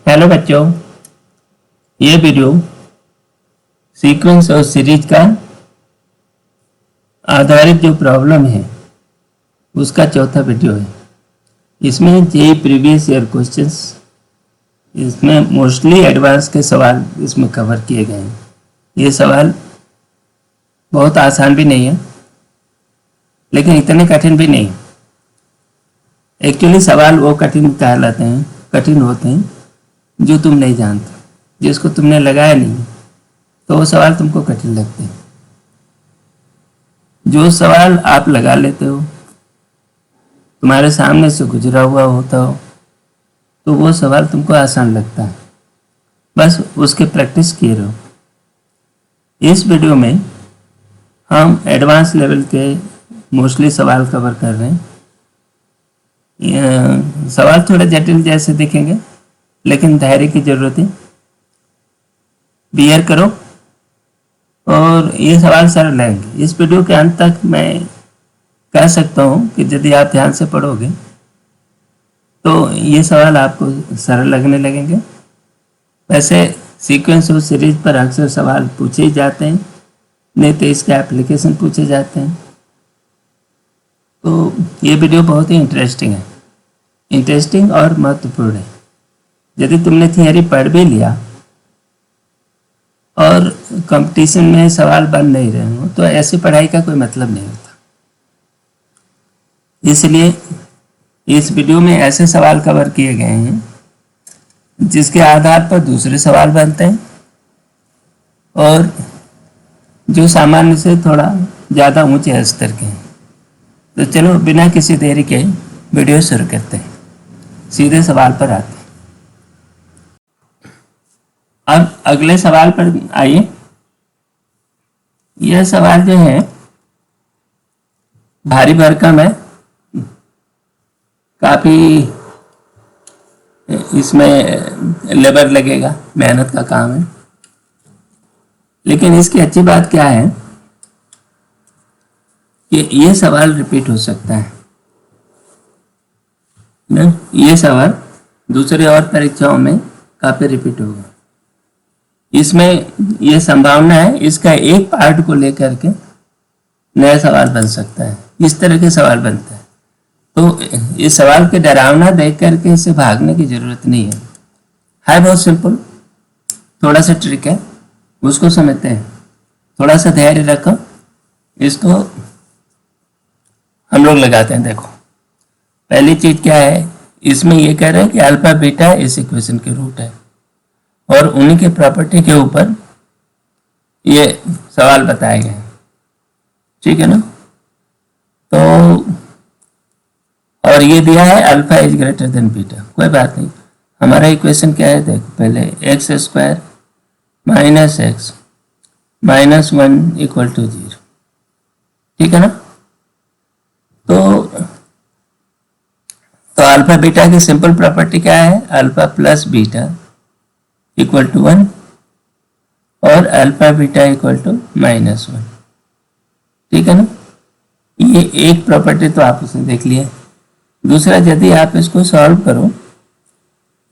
Hello बच्चों, ये video sequence और सीरीज का आधारित जो प्रॉब्लम है उसका चौथा वीडियो है। इसमें जे प्रीवियस ईयर क्वेश्चंस, इसमें मोस्टली एडवांस के सवाल इसमें कवर किए गए हैं। ये सवाल बहुत आसान भी नहीं है लेकिन इतने कठिन भी नहीं है। एक्चुअली सवाल वो कठिन कहलाते हैं, कठिन होते हैं जो तुम नहीं जानते, जिसको तुमने लगाया नहीं तो वो सवाल तुमको कठिन लगते हैं। जो सवाल आप लगा लेते हो, तुम्हारे सामने से गुजरा हुआ होता हो, तो वो सवाल तुमको आसान लगता है। बस उसके प्रैक्टिस किए रहो। इस वीडियो में हम एडवांस लेवल के मोस्टली सवाल कवर कर रहे हैं। सवाल थोड़े जटिल जैसे दिखेंगे लेकिन धैर्य की जरूरत है। बियर करो और ये सवाल सरल लगेंगे। इस वीडियो के अंत तक मैं कह सकता हूँ कि यदि आप ध्यान से पढ़ोगे तो ये सवाल आपको सरल लगने लगेंगे। वैसे सीक्वेंस और सीरीज पर अक्सर सवाल पूछे ही जाते हैं, नहीं तो इसके एप्लीकेशन पूछे जाते हैं। तो ये वीडियो बहुत ही इंटरेस्टिंग और महत्वपूर्ण है। यदि तुमने थियरी पढ़ भी लिया और कंपटीशन में सवाल बन नहीं रहे हो तो ऐसी पढ़ाई का कोई मतलब नहीं होता। इसलिए इस वीडियो में ऐसे सवाल कवर किए गए हैं जिसके आधार पर दूसरे सवाल बनते हैं और जो सामान्य से थोड़ा ज़्यादा ऊंचे स्तर के हैं। तो चलो बिना किसी देरी के वीडियो शुरू करते हैं, सीधे सवाल पर आते हैं। अब अगले सवाल पर आइए। यह सवाल जो है भारी भरकम है, काफी इसमें लेबर लगेगा, मेहनत का काम है। लेकिन इसकी अच्छी बात क्या है कि ये सवाल रिपीट हो सकता है ना। ये सवाल दूसरे और परीक्षाओं में काफी रिपीट होगा। इसमें यह संभावना है इसका एक पार्ट को लेकर के नया सवाल बन सकता है। इस तरह के सवाल बनते हैं तो इस सवाल के डरावना देख करके इसे भागने की जरूरत नहीं है बहुत सिंपल, थोड़ा सा ट्रिक है, उसको समझते हैं। थोड़ा सा धैर्य रखो, इसको हम लोग लगाते हैं। देखो पहली चीज क्या है, इसमें ये कह रहे हैं कि अल्फा बीटा इस इक्वेशन के रूट है और उन्हीं के प्रॉपर्टी के ऊपर ये सवाल बताए गए। ठीक है ना। तो और ये दिया है alpha is greater than beta. कोई बात नहीं, हमारा इक्वेशन क्या है, देखो पहले X square minus X minus 1 equal to 0। ठीक है ना। तो अल्फा बीटा की सिंपल प्रॉपर्टी क्या है, alpha plus beta equal to 1 और alpha beta equal to minus 1। ठीक है ना। ये एक प्रॉपर्टी तो आप उसने देख लिया। दूसरा, यदि आप इसको सॉल्व करो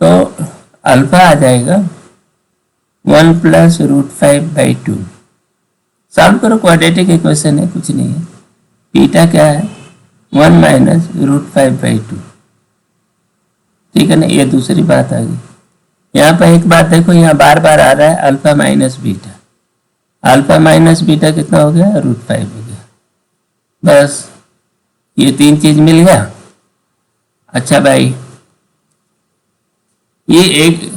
तो अल्फा आ जाएगा 1 प्लस √5/2। सॉल्व करो, क्वाड्रेटिक इक्वेशन है, कुछ नहीं है। बीटा क्या है, 1 माइनस √5/2। ठीक है ना। ये दूसरी बात आ गई। यहाँ पर एक बात देखो, यहाँ बार बार आ रहा है alpha minus beta. Alpha minus beta कितना हो गया, √5 हो गया। बस ये तीन चीज मिल गया। अच्छा भाई, ये एक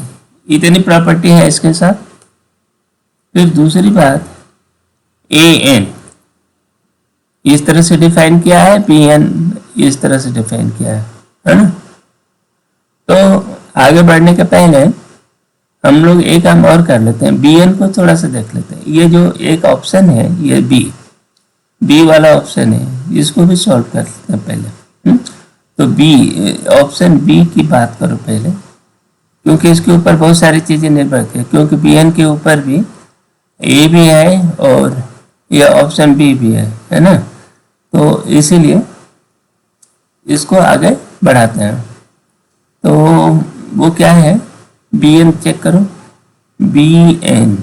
इतनी प्रॉपर्टी है इसके साथ। फिर दूसरी बात, an इस तरह से डिफाइन किया है, bn इस तरह से डिफाइन किया है ना। तो आगे बढ़ने के पहले हम लोग एक काम और कर लेते हैं, bn को थोड़ा सा देख लेते हैं। ये जो एक ऑप्शन है, ये बी वाला ऑप्शन है, इसको भी सॉल्व कर लेते हैं पहले। तो ऑप्शन बी की बात करो पहले, क्योंकि इसके ऊपर बहुत सारी चीजें निर्भर है। क्योंकि bn के ऊपर भी ए भी है और ये ऑप्शन बी भी है ना। तो इसीलिए इसको आगे बढ़ाते हैं। तो वो क्या है, बी एन चेक करो, बी एन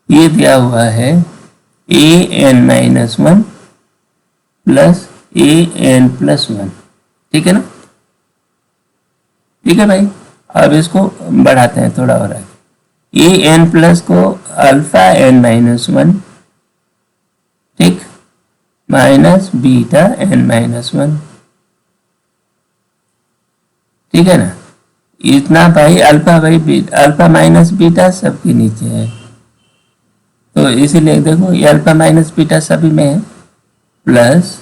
ये दिया हुआ है A N minus one plus A N plus one, ठीक है ना। ठीक है भाई, अब इसको बढ़ाते हैं थोड़ा और आगे, ए एन प्लस को अल्फा एन माइनस वन, ठीक, minus beta N minus one, ठीक है ना। इतना भाई अल्फा अल्फा माइनस बीटा सबके नीचे है, तो इसीलिए देखो ये अल्फा माइनस बीटा सभी में है, plus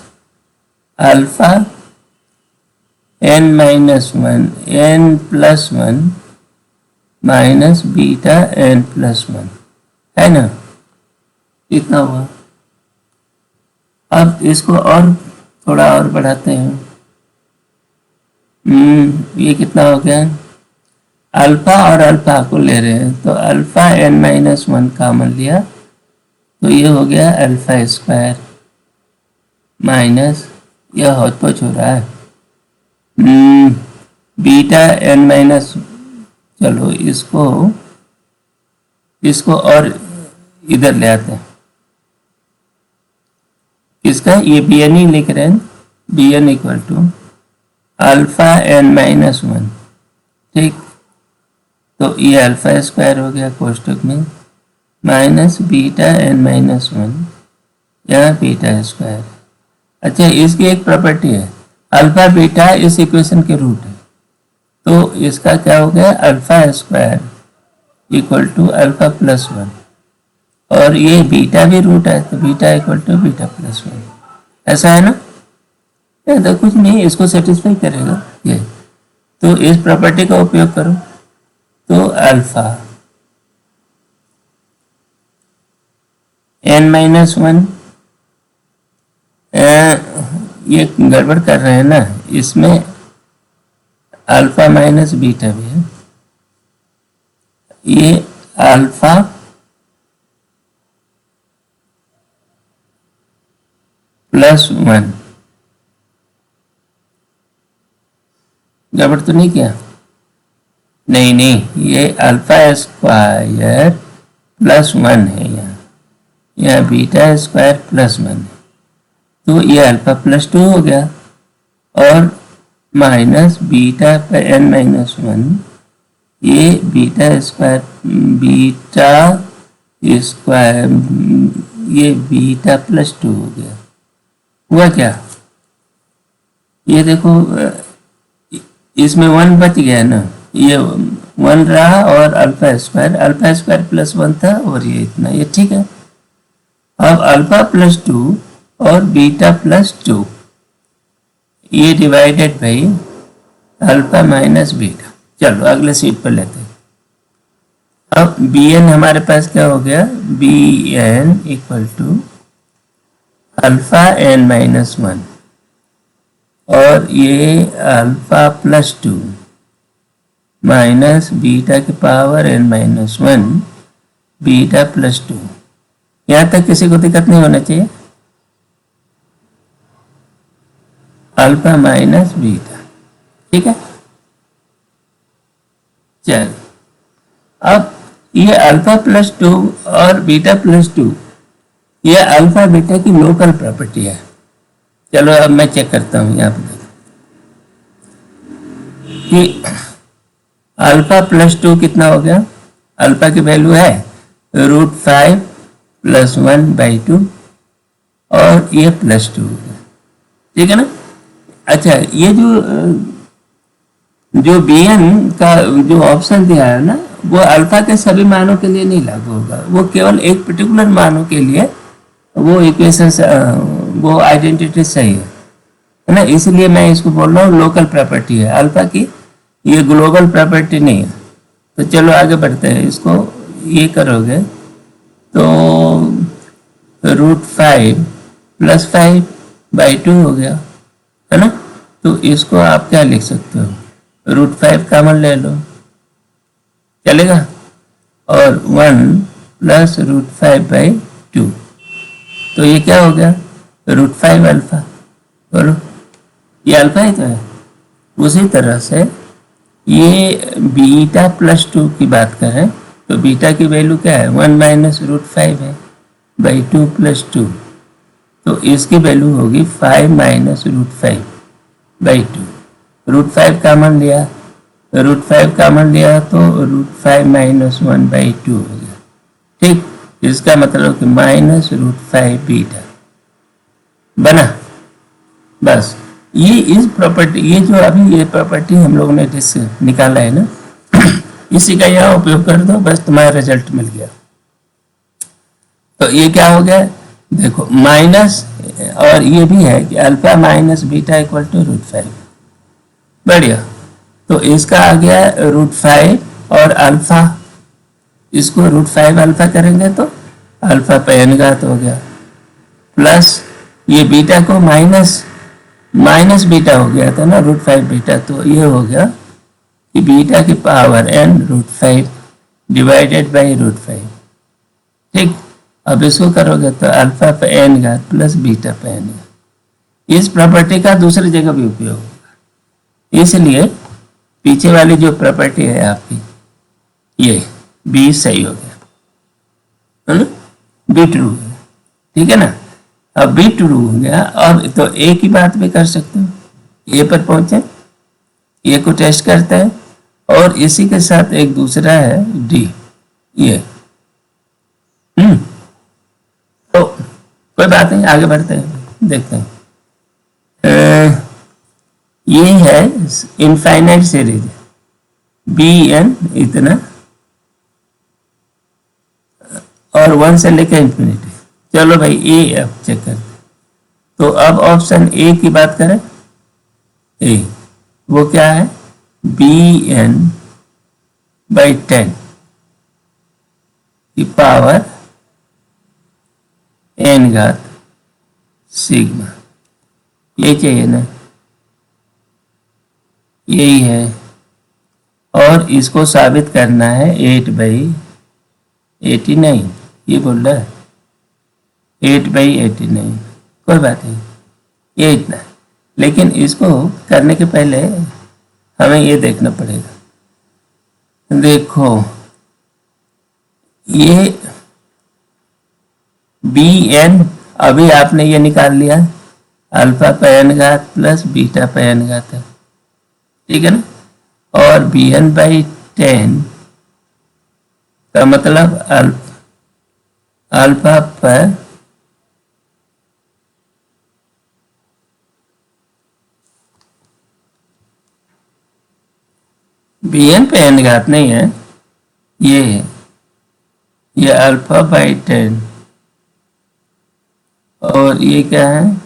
alpha N minus one N plus one minus beta N plus one, है ना। इतना हुआ। अब इसको और थोड़ा और बढ़ाते हैं। ये कितना हो गया, अल्फा और अल्फा को ले रहे हैं तो alpha N minus one common लिया तो ये हो गया अल्फा स्क्वायर माइनस, यह बहुत कुछ हो रहा है, बीटा एन माइनस, चलो इसको और इधर ले आते हैं, इसका ये बी एन ही लिख रहे हैं, B N equal to alpha N minus one, ठीक, तो ये अल्फा स्क्वायर हो गया कोष्टक में minus beta N minus one, यहाँ बीटा स्क्वायर। अच्छा, इसकी एक प्रॉपर्टी है, अल्फा बीटा इस इक्वेशन के रूट है, तो इसका क्या हो गया alpha square equal to alpha plus one, और ये बीटा भी रूट है तो beta equal to beta plus one, ऐसा है ना। तो कुछ नहीं, इसको सेटिस्फाई करेगा ये, तो इस प्रॉपर्टी का उपयोग करो, तो अल्फा एन माइनस वन, ये गड़बड़ कर रहे हैं ना, इसमें अल्फा माइनस बीटा भी है, ये अल्फा प्लस वन, गड़बड़ तो नहीं किया, नहीं, ये अल्फा स्क्वायर प्लस वन है, यहाँ बीटा स्क्वायर प्लस वन है, तो ये अल्फा प्लस टू हो गया, और माइनस बीटा पर एन माइनस वन, ये बीटा स्क्वायर ये बीटा प्लस टू हो गया। हुआ क्या, ये देखो इसमें वन बच गया ना, ये वन रहा और अल्फा स्क्वायर प्लस वन था, और ये इतना, ये ठीक है। अब अल्फा प्लस टू और बीटा प्लस टू, ये divided by alpha minus beta. चलो अगले सीट पर लेते हैं। अब बी एन हमारे पास क्या हो गया, B N equal to alpha N minus one, और ये alpha plus two minus beta की power N minus one beta plus two. यहां तक किसी को दिक्कत नहीं होना चाहिए, अल्फा माइनस बीटा, ठीक है। चल, अब ये अल्फा प्लस टू और बीटा प्लस टू, ये अल्फा बीटा की लोकल प्रॉपर्टी है। चलो अब मैं चेक करता हूं, यहाँ पर कि अल्फा प्लस टू कितना हो गया, अल्फा की वैल्यू है √5 प्लस 1/2, और ये प्लस टू हो गया, ठीक है ना। अच्छा, ये जो बी एन का जो ऑप्शन दिया है ना, वो अल्फा के सभी मानों के लिए नहीं लागू होगा, वो केवल एक पर्टिकुलर मानों के लिए वो इक्वेशन, वो आइडेंटिटी सही है ना। इसलिए मैं इसको बोल रहा हूँ लोकल प्रॉपर्टी है अल्फा की, ये ग्लोबल प्रॉपर्टी नहीं है। तो चलो आगे बढ़ते हैं, इसको ये करोगे तो √5 प्लस 5/2 हो गया, है ना। तो इसको आप क्या लिख सकते हो, √5 कॉमन ले लो, चलेगा, और 1 प्लस √5/2, तो ये क्या हो गया √5 अल्फा। बोलो, ये अल्फा ही तो है। उसी तरह से ये बीटा प्लस 2 की बात करें तो बीटा की वैल्यू क्या है, 1 माइनस रूट 5 है बाई 2 प्लस 2, तो इसकी वैल्यू होगी 5 minus root 5 by 2। Root 5 common लिया, रूट 5 कॉमन लिया तो रूट 5 माइनस 1 बाई 2 हो गया। ठीक, इसका मतलब कि माइनस रूट 5 बीटा बना। बस ये इस प्रॉपर्टी, ये जो अभी ये प्रॉपर्टी हम लोगों ने निकाला है ना इसी का यहाँ उपयोग कर दो, बस तुम्हारा रिजल्ट मिल गया। तो ये क्या हो गया, देखो माइनस, और ये भी है कि alpha minus beta equal to root 5। बढ़िया, तो इसका आ गया रूट 5 और अल्फा, इसको रूट 5 अल्फा करेंगे तो अल्फा पे n घात हो गया, प्लस ये बीटा को माइनस बीटा हो गया था ना रूट 5 बीटा, तो ये हो गया कि बीटा की power n root 5 divided by root 5। ठीक, अब इसको करोगे तो अल्फा पे n घात प्लस बीटा पे n घात। इस प्रॉपर्टी का दूसरी जगह भी उपयोग होगा, इसलिए पीछे वाली जो प्रॉपर्टी है आपकी, ये बी सही हो गया है ना, बी ट्रू है। ठीक है ना, अब बी ट्रू हो गया, अब तो ए की बात भी कर सकते हो, ए पर पहुंचे, ए को टेस्ट करते हैं, और इसी के साथ एक दूसरा है डी, ये तो कोई बात नहीं, आगे बढ़ते हैं, देखते हैं। ये है इनफाइनाइट सीरीज, बी एन इतना और 1 से लेकर इंफिनिटी। चलो भाई ए अब चेक करते, तो अब ऑप्शन ए की बात करें, ए वो क्या है, बी एन बाई 10 की पावर n घात सिग्मा, ये चाहिए ना, यही है, और इसको साबित करना है 8/89, ये बोल रहा है 8/89, कोई बात नहीं, ये इतना। लेकिन इसको करने के पहले हमें ये देखना पड़ेगा, देखो ये बी एन, अभी आपने ये निकाल लिया, अल्फा पे n घात प्लस बीटा पे n घात है, ठीक है ना, और बी एन बाई 10 का मतलब अल्फा पर बी एन पे n घात नहीं है, ये है, ये अल्फा बाई 10, और ये क्या है,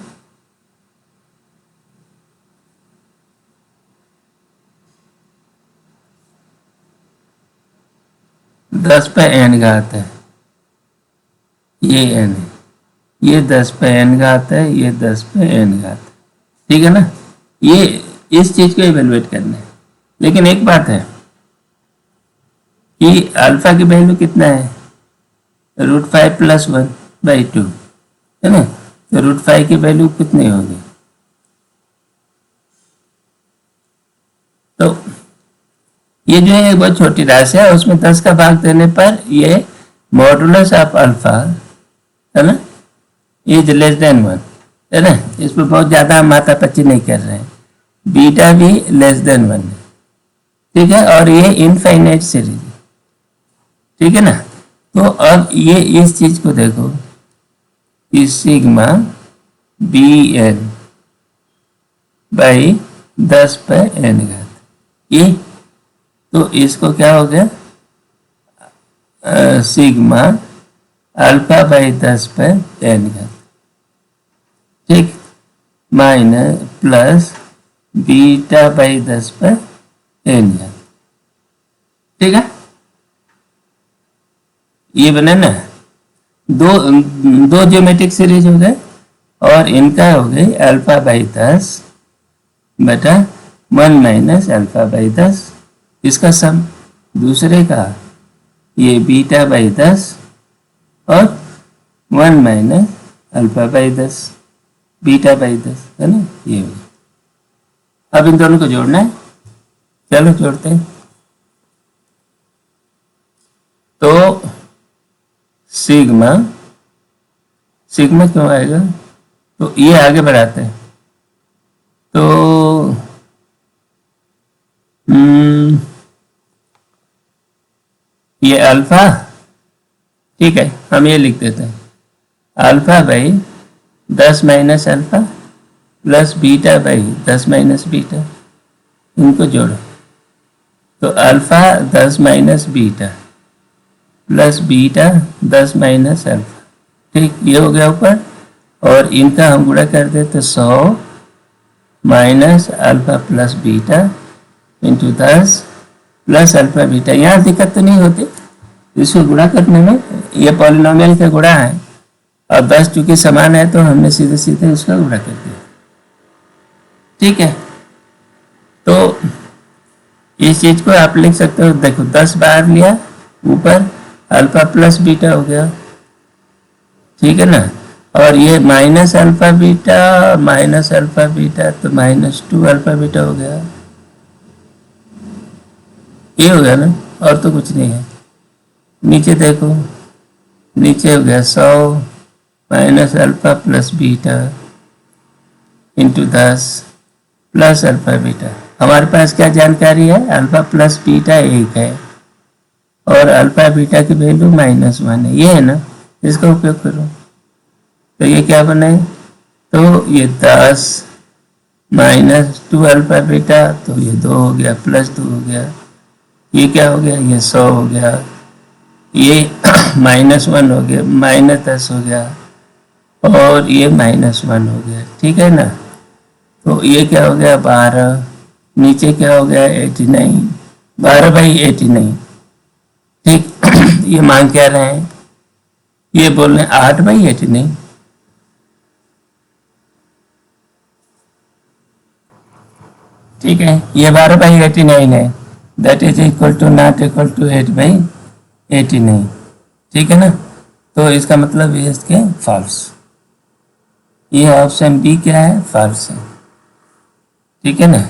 दस पे n घात है, ये n है, ये 10 पे n घात है, ये 10 पे n घात है, ठीक है ना, ये इस चीज को इवेलुएट करना है। लेकिन एक बात है कि अल्फा की वैल्यू कितना है, रूट 5 प्लस 1 बाई 2 है ना, तो रूट 5 की वैल्यू कितनी होगी, तो ये जो है बहुत छोटी राशि है, उसमें 10 का भाग देने पर ये मॉडुलस ऑफ अल्फा है ना इज लेस देन 1 है ना, इसमें बहुत ज्यादा हम माथापच्ची नहीं कर रहे हैं, बीटा भी लेस देन 1 है, ठीक है, और ये इनफाइनाइट सीरीज, ठीक है ना। तो अब ये इस चीज को देखो, सिग्मा बी एन बाई 10 पे n घात, ये तो इसको क्या हो गया, सिग्मा अल्फा बाई 10 पे n घात, ठीक, माइनस प्लस बीटा बाई 10 पे n घात, ठीक है, ये बने ना, दो ज्योमेट्रिक सीरीज हो गए, और इनका हो गई अल्फा बाई 10 बटा 1 माइनस अल्फा बाई 10, इसका सम, दूसरे का ये बीटा बाई 10 और 1 minus alpha by 10 beta by 10 है ना, ये हो गया। अब इन दोनों को जोड़ना है, चलो जोड़ते हैं। तो सिग्मा सिग्मा क्यों आएगा, तो ये आगे बढ़ाते हैं। तो ये अल्फा, ठीक है, हम ये लिख देते हैं alpha by 10 minus alpha plus beta by 10 minus beta, इनको जोड़ो। तो alpha 10 minus beta plus beta 10 minus alpha, ठीक, ये हो गया ऊपर। और इनका हम गुणा कर दे तो 100 minus alpha plus beta into 10 plus alpha beta. यहाँ दिक्कत तो नहीं होती इसको गुणा करने में, ये पॉलिनोमियल का गुणा है और 10 चूंकि समान है तो हमने सीधे सीधे उसका गुणा कर दिया, ठीक है। तो इस चीज को आप लिख सकते हो, देखो 10 बाहर लिया, ऊपर अल्फा प्लस बीटा हो गया, ठीक है ना। और ये माइनस अल्फा बीटा तो -2 अल्फा बीटा हो गया, ये हो गया ना, और तो कुछ नहीं है। नीचे देखो, नीचे हो गया 100 minus alpha plus beta into 10 plus alpha beta. हमारे पास क्या जानकारी है, अल्फा प्लस बीटा 1 है और अल्फा बीटा की वैल्यू -1 है, ये है ना, इसका उपयोग करो। तो ये क्या बने, तो ये 10 -2 अल्फा बीटा, तो ये 2 हो गया प्लस 2 हो गया, ये क्या हो गया, ये 100 हो गया, ये -1 हो गया, -10 हो गया और ये -1 हो गया, ठीक है ना। तो ये क्या हो गया 12, नीचे क्या हो गया 89, 12/89, ठीक। ये मान क्या रहे हैं, ये बोल रहे हैं 8/89, ठीक है। ये 12/89 है, that is equal to not equal to 8/89, ठीक है ना। तो इसका मतलब ये इसके फॉल्स, ये ऑप्शन बी क्या है, फॉल्स है, ठीक है ना।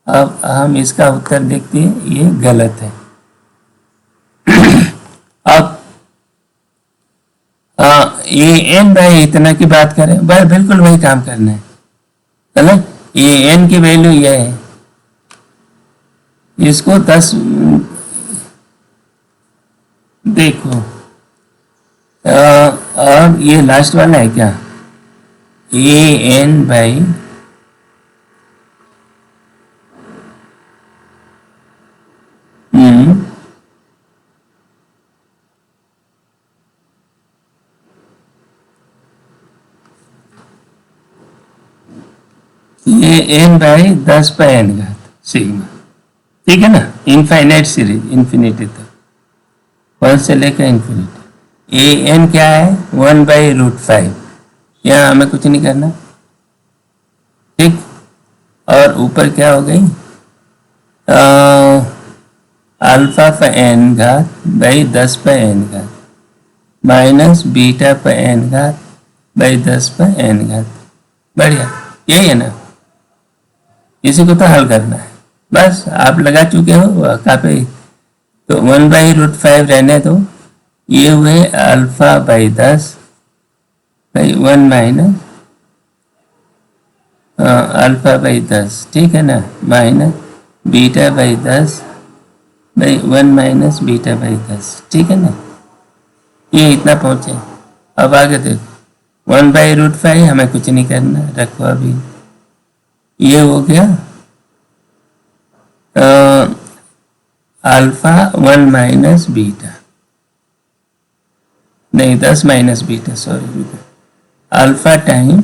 अब हम इसका उत्तर देखते हैं, ये गलत है। अब ये एन बाई इतना की बात करें, बस बिल्कुल वही काम करना है ना। ये एन की वैल्यू ये है, इसको 10 देखो, अब ये लास्ट वाला है क्या, ए एन बाई ये एन बाई 10/n सिग्मा, ठीक है ना। इनफाइनाइट सीरीज, इन्फिनिटी तक 1 से लेकर इन्फिनिटी। ए एन क्या है 1/√5, यहाँ हमें कुछ नहीं करना, ठीक। और ऊपर क्या हो गई, alpha n by 10/n minus बीटा/n बाई 10/n, बढ़िया, यही है ना। इसी को तो हल करना है, बस आप लगा चुके हो काफी। तो 1/√5 रहने दो, ये हुए alpha by 10 by 1 minus alpha by 10, ठीक है ना, minus beta by 10 by 1 minus beta by 10, ठीक है ना। ये इतना पहुंचे। अब आगे देखो 1/√5 हमें कुछ नहीं करना, रखो अभी। ये हो गया अल्फा 1 माइनस बीटा, नहीं 10 minus beta, sorry, alpha time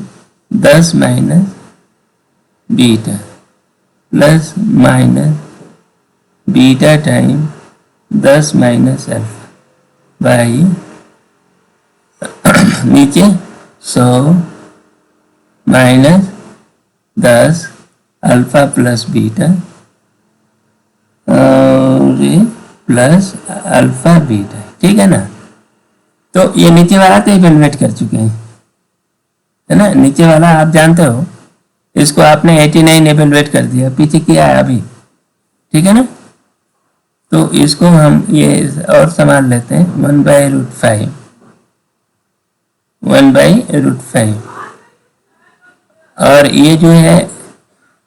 10 minus beta plus minus beta time 10 minus alpha by नीचे 100 minus 10 alpha plus beta plus alpha beta, ठीक है ना। तो ये नीचे वाला तो इवेलुएट कर चुके हैं, है ना। नीचे वाला आप जानते हो, इसको आपने 89 इवेलुएट कर दिया, पीछे किया है अभी ठीक है ना। तो इसको हम ये और संभाल लेते हैं, 1/√5, 1/√5, और ये जो है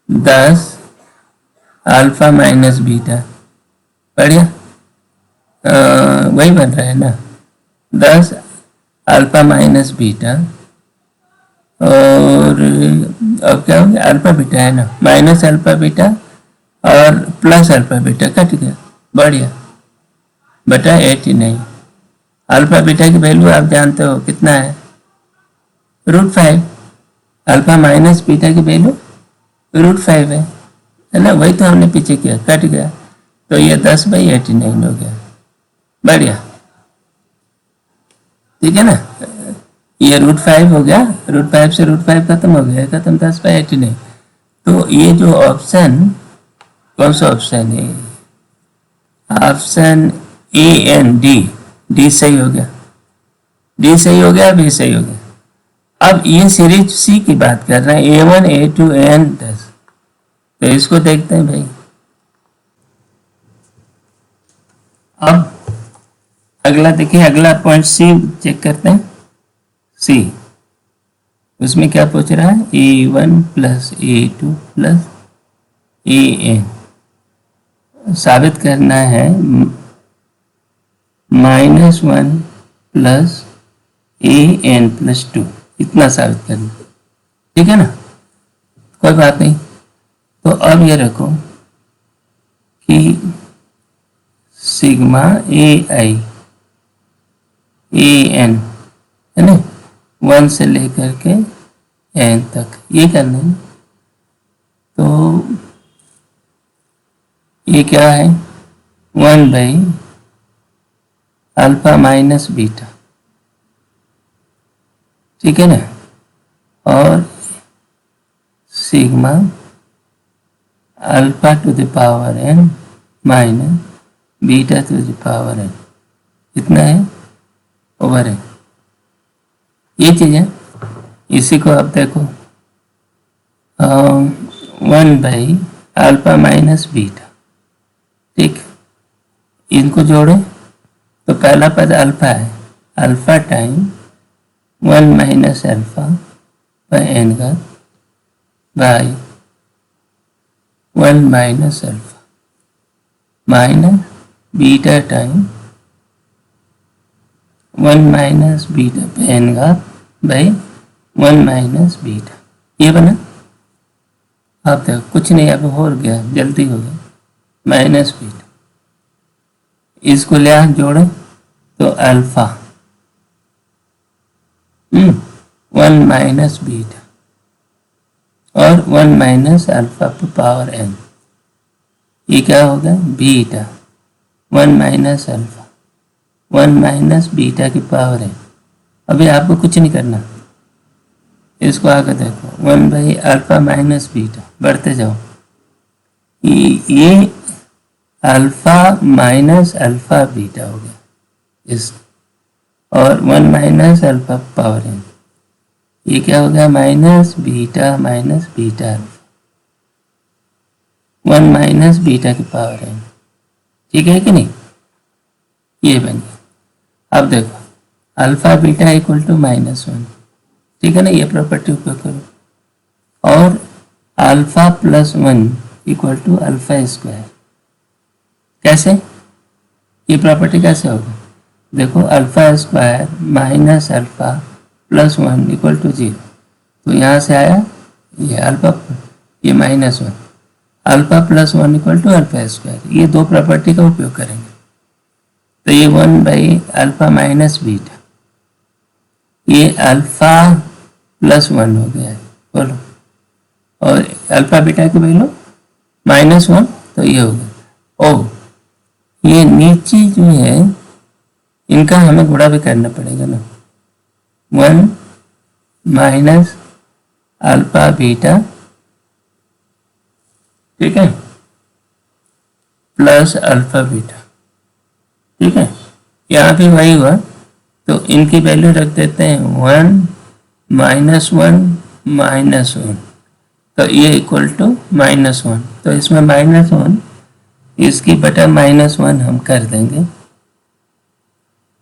10 अल्फा माइनस बीटा, बढ़िया, वही बन रहा है ना, 10 अल्फा माइनस बीटा, और अब क्या हो गया, अल्फा बीटा है ना, माइनस अल्फा बीटा और प्लस अल्फा बीटा कट गया, बढ़िया, बटा 89। अल्फा बीटा की वैल्यू आप जानते हो कितना है, √5। अल्फा माइनस बीटा की वैल्यू √5 है ना, वही तो हमने पीछे किया, कट गया, तो ये 10/89 हो गया, बढ़िया, ठीक है ना। ये √5 हो गया, √5 से √5 खत्म हो गया, खत्म, 10/89। तो ये जो ऑप्शन, कौन सा ऑप्शन है, option A and D, D सही हो गया, डी सही हो गया, बी सही हो गया। अब ये सीरीज सी की बात कर रहे हैं, A1 A2 AN 10, तो इसको देखते हैं भाई। अब अगला देखिए, अगला पॉइंट सी चेक करते हैं, सी, उसमें क्या पूछ रहा है, A1 plus A2 plus AN साबित करना है -1 प्लस AN प्लस 2, इतना साबित करना, ठीक है ना, कोई बात नहीं। तो अब ये रखो कि सिग्मा AI AN है ना, 1 से लेकर के n तक, ये करना है। तो ये क्या है, 1/अल्फा माइनस बीटा, ठीक है ना, और sigma alpha two the power n minus beta two the power n, इतना है ओवर है, ये चीज़ है। इसी को आप देखो, 1/अल्फा माइनस बीटा, ठीक, इनको जोड़े तो पहला पद अल्फा है, alpha time 1 minus alpha by n का by 1 minus alpha minus beta time 1 minus beta by n का बाय 1 माइनस बीटा, ये बना। आप देखो कुछ नहीं, अब हो गया, जल्दी हो गया, माइनस बीटा, इसको ले जोड़े तो अल्फा 1 माइनस बीटा और 1 माइनस अल्फा पर पावर n, ये क्या होगा, beta 1 minus alpha 1 minus beta की पावर n। अभी आपको कुछ नहीं करना, इसको आगे देखो, 1/अल्फा माइनस बीटा, बढ़ते जाओ, ये अल्फा माइनस अल्फा बीटा हो गया इस, और 1 माइनस अल्फा पावर n, ये क्या हो गया, minus beta alpha 1 minus beta की पावर n, ठीक है कि नहीं, ये बन गया। अब देखो अल्फा बीटा इक्वल टू -1, ठीक है ना, ये प्रॉपर्टी उपयोग करो, और alpha plus 1 equal to alpha square, कैसे, ये प्रॉपर्टी कैसे होगा, देखो alpha square minus alpha plus 1 equal to 0, तो यहाँ से आया ये अल्फा, ये -1, alpha plus 1 equal to alpha square, ये दो प्रॉपर्टी का उपयोग करेंगे। तो ये 1/अल्फा माइनस बीटा, ये अल्फा प्लस 1 हो गया है, बोलो, और अल्फा बीटा की वैल्यू -1, तो ये हो गया। ओ ये नीचे जो है इनका हमें गुणा भी करना पड़ेगा ना, 1 माइनस अल्फा बीटा, ठीक है, प्लस अल्फा बीटा, ठीक है, यहाँ भी वही हुआ, तो इनकी वैल्यू रख देते हैं 1 -1 -1, तो ये इक्वल टू -1, तो इसमें -1 इसकी बटा -1 हम कर देंगे,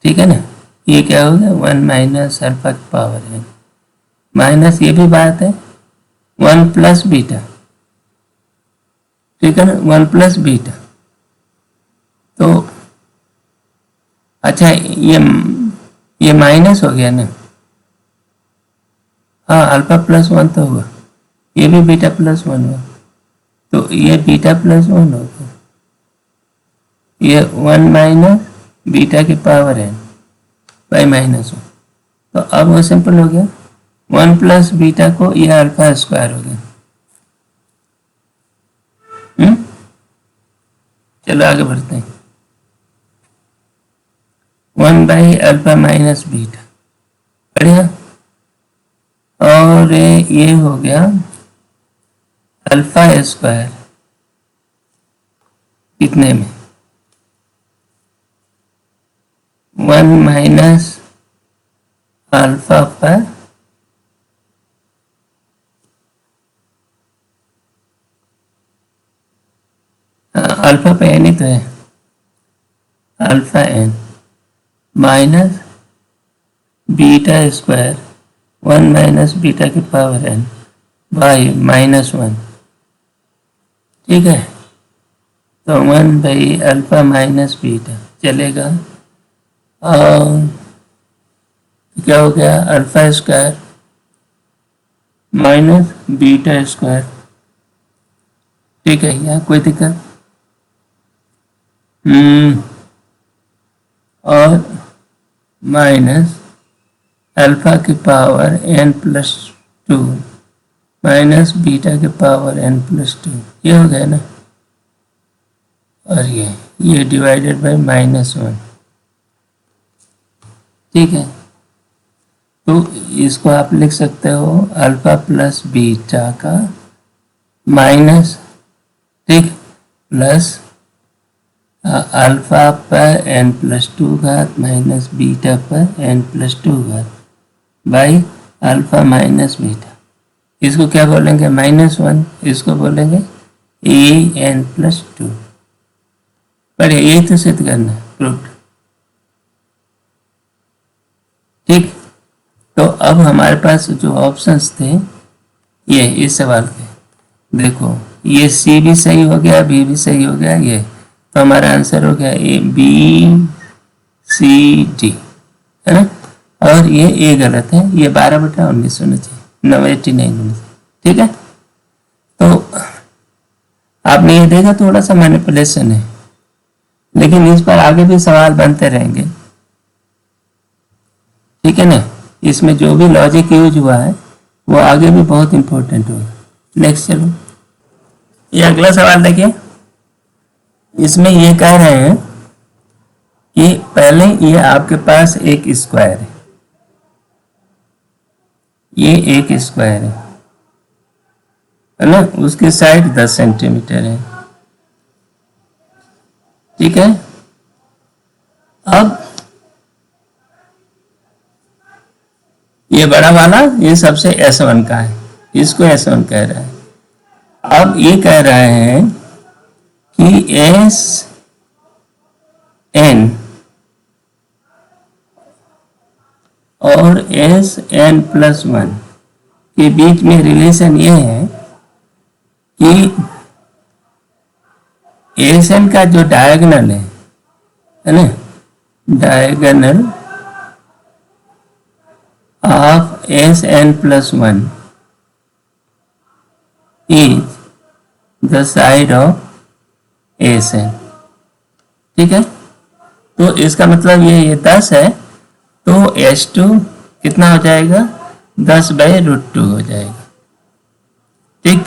ठीक है ना। ये क्या हो गया 1 माइनस अल्फा की पावर n माइनस ये भी बात है 1 प्लस बीटा, ठीक है ना, 1 प्लस बीटा। तो अच्छा ये माइनस हो गया ना, हाँ अल्फा प्लस 1 तो हुआ, ये भी बीटा प्लस 1 हुआ, तो ये बीटा प्लस 1 हो गया, ये 1 माइनस बीटा की पावर n बाई -1। तो अब वो सिंपल हो गया 1 प्लस बीटा को ये अल्फा स्क्वायर हो गया। चलो आगे बढ़ते हैं। 1 बाई अल्फा माइनस बीटा, बढ़िया। और ये हो गया अल्फा स्क्वायर कितने में 1 माइनस अल्फा पर अल्फा पे n ही तो है, alpha n minus beta square 1 minus beta की पावर n बाई -1, ठीक है। तो 1 बाई अल्फा माइनस बीटा चलेगा, और क्या हो गया alpha square minus beta square, ठीक है। यहाँ कोई दिक्कत और माइनस अल्फा की power n plus 2 minus beta की पावर n प्लस 2, ये हो गया ना, और ये डिवाइडेड बाई -1, ठीक है। तो इसको आप लिख सकते हो अल्फा प्लस बीटा का माइनस, ठीक, प्लस अल्फा पर n प्लस 2 घात माइनस बीटा पर n प्लस 2 घात बाई अल्फा माइनस बीटा। इसको क्या बोलेंगे -1, इसको बोलेंगे an प्लस 2। बढ़िया, यही तो सिद्ध करना है, प्रूफ, ठीक। तो अब हमारे पास जो ऑप्शंस थे ये इस सवाल के, देखो ये सी भी सही हो गया, बी भी सही हो गया, ये तो हमारा आंसर हो गया ए बी सी डी, है ना। और ये ए गलत है, ये 12/19 होना चाहिए, 989 होना चाहिए, ठीक है। तो आपने ये देखा थोड़ा सा मैनिपुलेशन है, लेकिन इस पर आगे भी सवाल बनते रहेंगे, ठीक है ना। इसमें जो भी लॉजिक यूज हुआ है वो आगे भी बहुत इंपॉर्टेंट होगा। नेक्स्ट चलो, ये अगला सवाल देखिए। इसमें ये कह रहे हैं कि पहले ये आपके पास एक स्क्वायर है, ये एक स्क्वायर है ना, उसकी साइड 10 सेंटीमीटर है, ठीक है। अब ये बड़ा वाला ये सबसे S1 का है, इसको S1 कह रहा है। अब ये कह रहे हैं कि Sn और Sn प्लस 1 के बीच में रिलेशन ये है कि Sn का जो डायगोनल है ना, diagonal of Sn plus 1 is the side of Sn, ठीक है। तो इसका मतलब ये 10 है, तो S2 कितना हो जाएगा 10/√2 हो जाएगा, ठीक।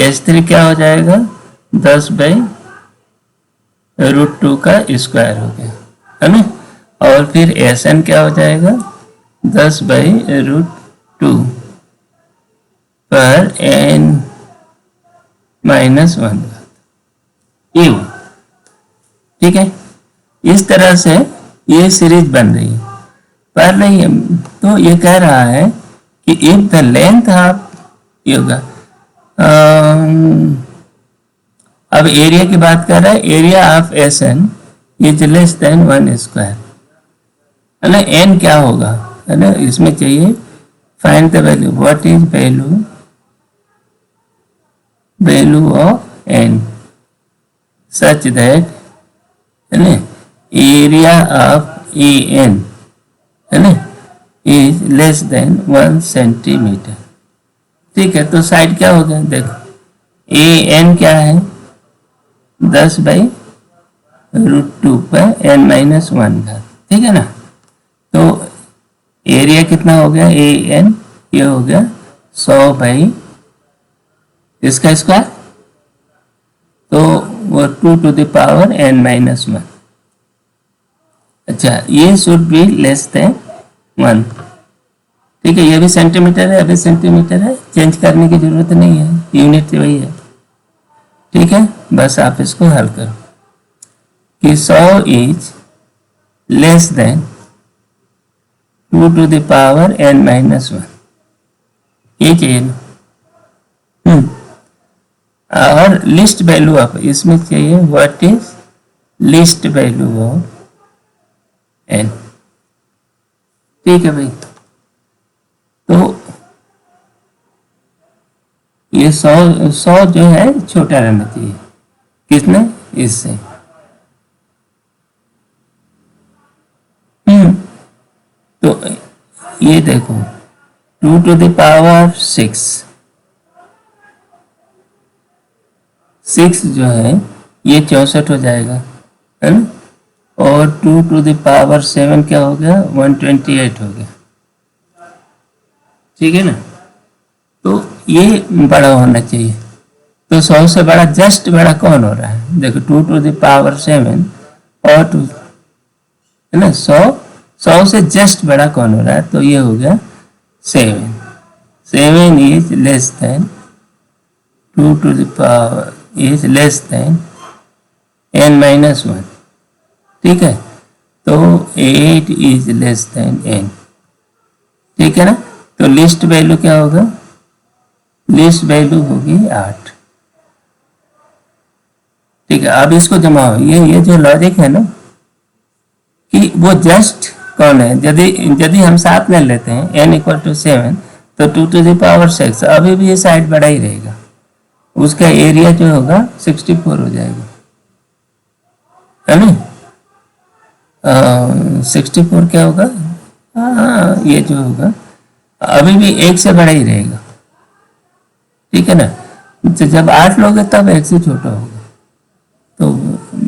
S3 क्या हो जाएगा 10/√2 का स्क्वायर हो गया, है ना। और फिर Sn क्या हो जाएगा 10/√2 पर n -1, ये हुआ, ठीक है। इस तरह से ये सीरीज बन रही है, पर नहीं तो ये कह रहा है कि if the length of yoga अब एरिया की बात कर रहा है, area of S N is less than 1 square, है ना। एन क्या होगा, है ना, इसमें चाहिए find the value, what is value of N such that, है ना, एरिया ऑफ ए एन, है ना, इज लेस देन 1 सेंटीमीटर। ठीक है, तो साइड क्या होगा, देखो ए एन क्या है 10/√2 पर n-1 का, ठीक है ना। तो एरिया कितना हो गया ए एन, ये हो गया 100 बाई इसका स्क्वायर, तो वो 2 to the power n-1। अच्छा, ये शुड बी लेस देन 1। ठीक है, ये भी सेंटीमीटर है, अभी सेंटीमीटर है, चेंज करने की जरूरत नहीं है, यूनिट वही है। ठीक है, बस आप इसको हल करो कि 100 is less then 2 to the power n-1, ये चाहिए ना। और लिस्ट वैल्यू ऑफ, इसमें चाहिए what is least value of N. ठीक है भाई, तो ये 100 जो है छोटा रहना चाहिए, किसने, इससे। तो ये देखो 2 to the power 6 जो है ये 64 हो जाएगा, है ना, और 2 to the power 7 क्या हो गया, 128 हो गया। ठीक है ना, तो ये बड़ा होना चाहिए। तो 100 से बड़ा, जस्ट बड़ा कौन हो रहा है, देखो 2 to the power 7 और 2, है ना, 100 से जस्ट बड़ा कौन हो रहा है, तो ये हो गया 7 is less then 2 to the power is less then n-1। ठीक है, तो 8 इज लेस देन n। ठीक है ना, तो लिस्ट वैल्यू क्या होगा, लिस्ट वैल्यू होगी 8। ठीक है, अब इसको जमाओ, ये जो लॉजिक है ना कि वो जस्ट कौन है, यदि हम साथ में लेते हैं n = 7 तो 2 to the power 6 अभी भी ये साइड बड़ा ही रहेगा, उसका एरिया जो होगा 64 हो जाएगा, है ना। 64 क्या होगा, हाँ ये जो होगा अभी भी 1 से बड़ा ही रहेगा। ठीक है ना, तो जब 8 लोगे तब 1 से छोटा होगा। तो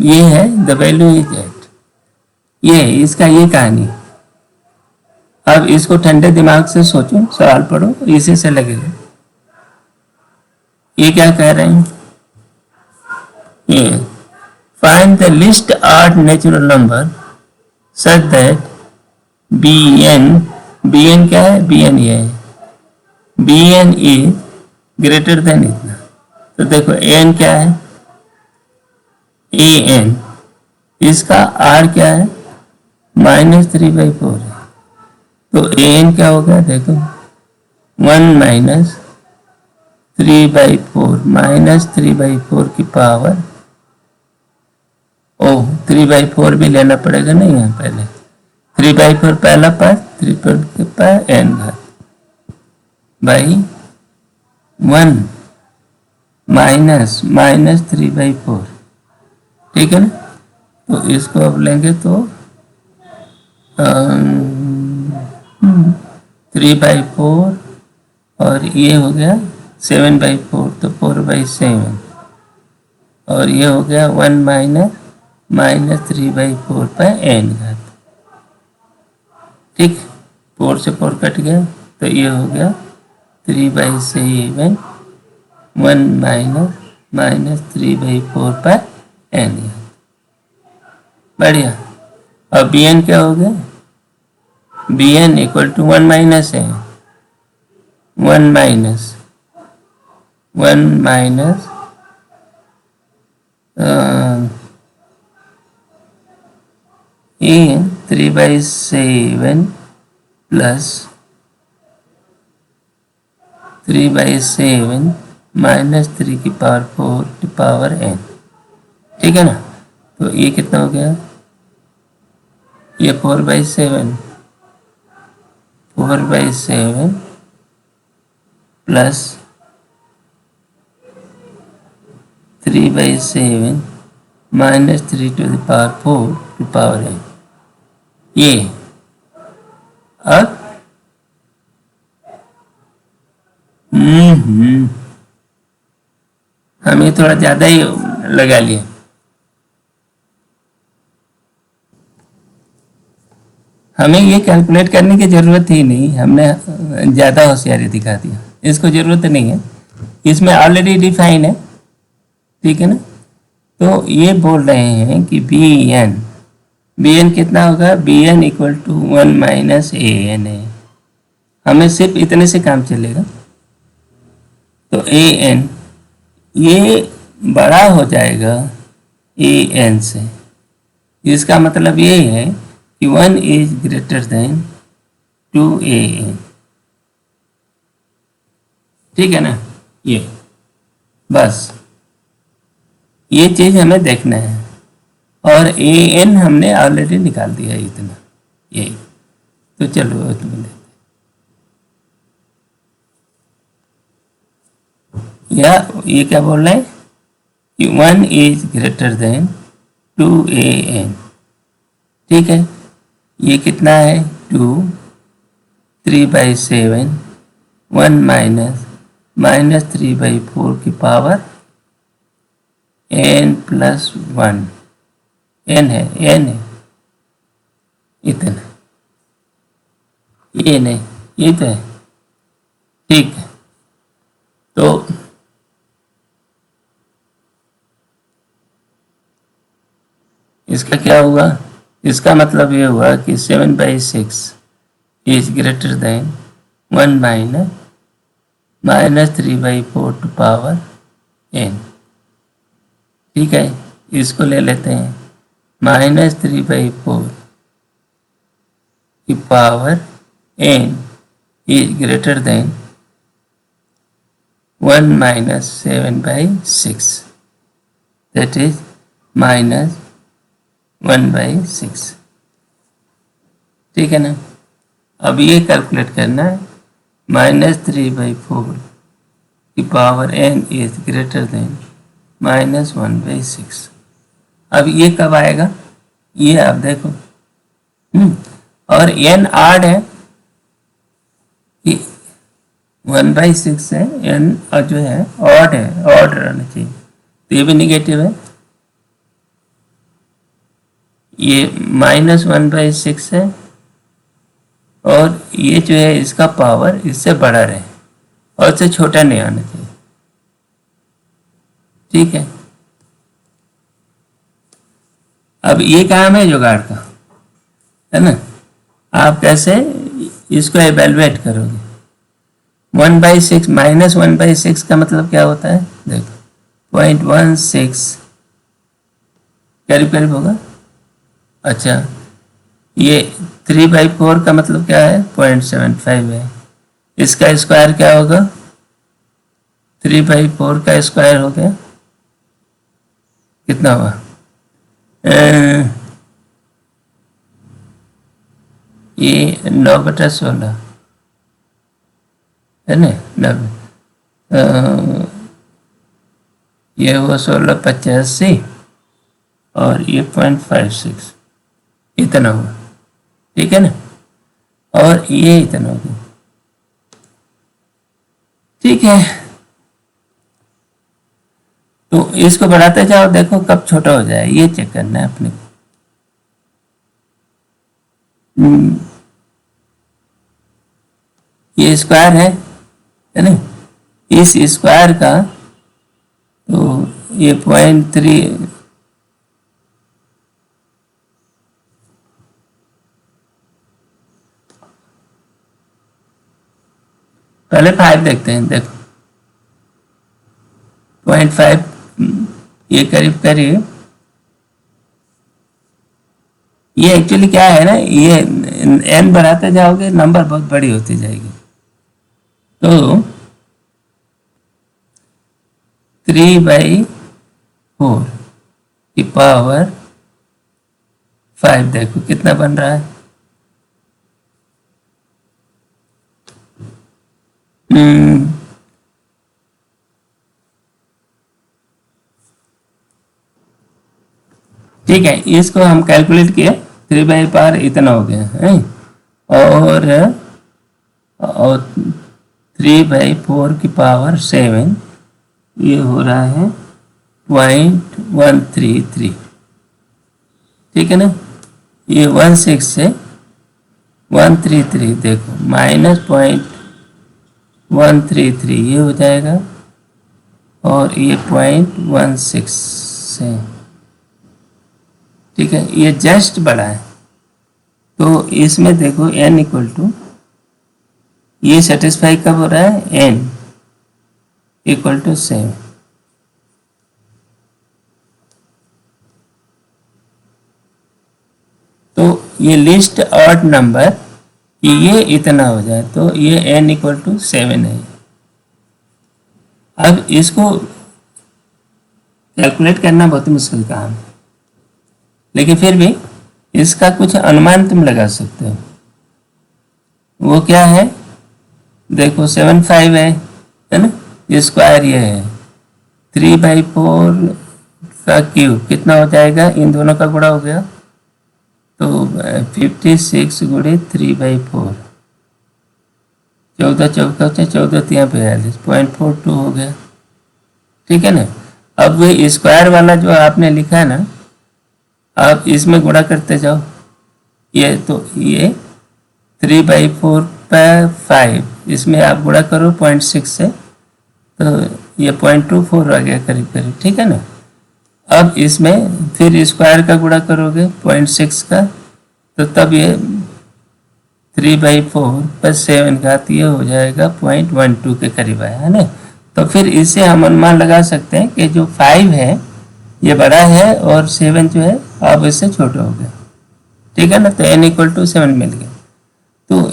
ये है द वैल्यू इज 8, ये इसका ये कहानी। अब इसको ठंडे दिमाग से सोचो, सवाल पढ़ो, इसी से लगेगा। ये क्या कह रहे हैं, ये find the list odd natural number such that bn क्या है, bn ये है, bn इज ग्रेटर देन इतना। तो देखो an क्या है, an, इसका r क्या है, -3/4 है। तो an क्या होगा, देखो 1 - 3/4 -3/4 की पावर, 3/4 भी लेना पड़ेगा ना यहाँ पहले, 3/4 पहला पार्ट, 3/4 के पास n घात बाई 1 -3/4। ठीक है ना, तो इसको अब लेंगे तो 3/4 और ये हो गया 7/4, तो 4/7, और ये हो गया 1 - 3/4 पर n घात। ठीक, 4 से 4 कट गया, तो ये हो गया 3/7 1 - 3/4 पर n घात। बढ़िया। अब bn क्या हो गया, bn = 1 माइनस है, 1 माइनस 3/7 प्लस 3/7 - 3 की पावर 4 की पावर n। ठीक है ना। तो ये कितना हो गया, ये 4/7 प्लस 3/7 माइनस 3⁴ की पावर है ये। अब हमें थोड़ा ज़्यादा ही लगा लिया। हमें ये कैलकुलेट करने की ज़रूरत ही नहीं, हमने ज़्यादा होशियारी दिखा दिया, इसको ज़रूरत नहीं है, इसमें ऑलरेडी डिफाइन है। ठीक है ना। तो ये बोल रहे हैं कि बी एन कितना होगा, B N equal to 1 minus A N है। हमें सिर्फ इतने से काम चलेगा। तो ए एन ये बड़ा हो जाएगा ए एन से, इसका मतलब ये है कि 1 इज ग्रेटर देन 2an। ठीक है ना। ये बस ये चीज हमें देखना है, और ए एन हमने ऑलरेडी निकाल दिया है इतना ये। तो चलो तुम्हें देखते, या ये क्या बोल रहे हैं कि 1 इज ग्रेटर देन 2an। ठीक है, ये कितना है 2, 3/7 1 माइनस 3/4 की पावर n प्लस 1, n है इतना, ये नहीं, ये तो है। ठीक है, तो इसका क्या हुआ, इसका मतलब ये हुआ कि 7/6 is greater than 1 minus 3/4 to power n। ठीक है, इसको ले लेते हैं, माइनस 3/4 की power n is greater than 1 minus 7/6, that is minus 1/6। ठीक है ना। अब ये कैलकुलेट करना है, माइनस 3/4 की power n is greater then minus 1/6। अब ये कब आएगा, ये आप देखो, और n आड है कि 1/6 है, n जो है ऑड है, ऑड रहना चाहिए, तो ये भी निगेटिव है। ये माइनस 1/6 है, और ये जो है इसका पावर इससे बड़ा रहे और इससे छोटा नहीं आना चाहिए। ठीक है, अब ये काम है जुगाड़ का, है ना। आप कैसे इसको एवेलुएट करोगे, 1/6 माइनस 1/6 का मतलब क्या होता है, देखो 0.16 करीब करीब होगा। अच्छा, ये 3/4 का मतलब क्या है, 0.75 है। इसका स्क्वायर क्या होगा, 3/4 का स्क्वायर हो गया कितना हुआ, ये 9/16 है ना, 9, ये हुआ 16/85 और ये 0.56 इतना हुआ। ठीक है ना, और ये इतना हो गया। ठीक है, तो इसको बढ़ाते जाओ, देखो कब छोटा हो जाए, ये चेक करना है अपने को। ये स्क्वायर है ना, इस स्क्वायर का तो ये 0.3, पहले 5 देखते हैं, देखो 0.5 ये करीब करीब, ये एक्चुअली क्या है ना, ये n बढ़ाते जाओगे नंबर बहुत बड़ी होती जाएगी। तो 3/4 की पावर 5। देखो कितना बन रहा है। ठीक है, इसको हम कैलकुलेट किए, 3/4 इतना हो गया है। और 3/4 की पावर 7 ये हो रहा है 0.133। ठीक है ना, ये 16 से 133, देखो -0.133 ये हो जाएगा, और ये 0.16 है। ठीक है, ये जस्ट बड़ा है। तो इसमें देखो n इक्वल टू, ये सेटिस्फाई कब हो रहा है, n इक्वल टू 7। तो ये लिस्ट ऑड नंबर कि ये इतना हो जाए, तो ये n इक्वल टू 7 है। अब इसको कैलकुलेट करना बहुत मुश्किल काम है, लेकिन फिर भी इसका कुछ अनुमान तुम लगा सकते हो। वो क्या है, देखो 7/5 है ना, स्क्वायर ये है, 3/4 का क्यूब कितना हो जाएगा, इन दोनों का गुणा हो गया, तो 56 गुणे 3/4, 14 चौका 14 42, 0.42 हो गया। ठीक है ना। अब वो स्क्वायर वाला जो आपने लिखा है ना, आप इसमें गुणा करते जाओ। ये तो ये 3/4/5, इसमें आप गुणा करो 0.6 से, तो ये 0.24 आ गया करीब करीब। ठीक है ना। अब इसमें फिर स्क्वायर का गुणा करोगे 0.6 का, तो तब ये 3/4/7 का ये हो जाएगा 0.12 के करीब आया है ना। तो फिर इससे हम अनुमान लगा सकते हैं कि जो 5 है ये बड़ा है, और 7 जो है अब इससे छोटा हो गया। ठीक है ना, तो n इक्वल टू 7 मिल गया। तो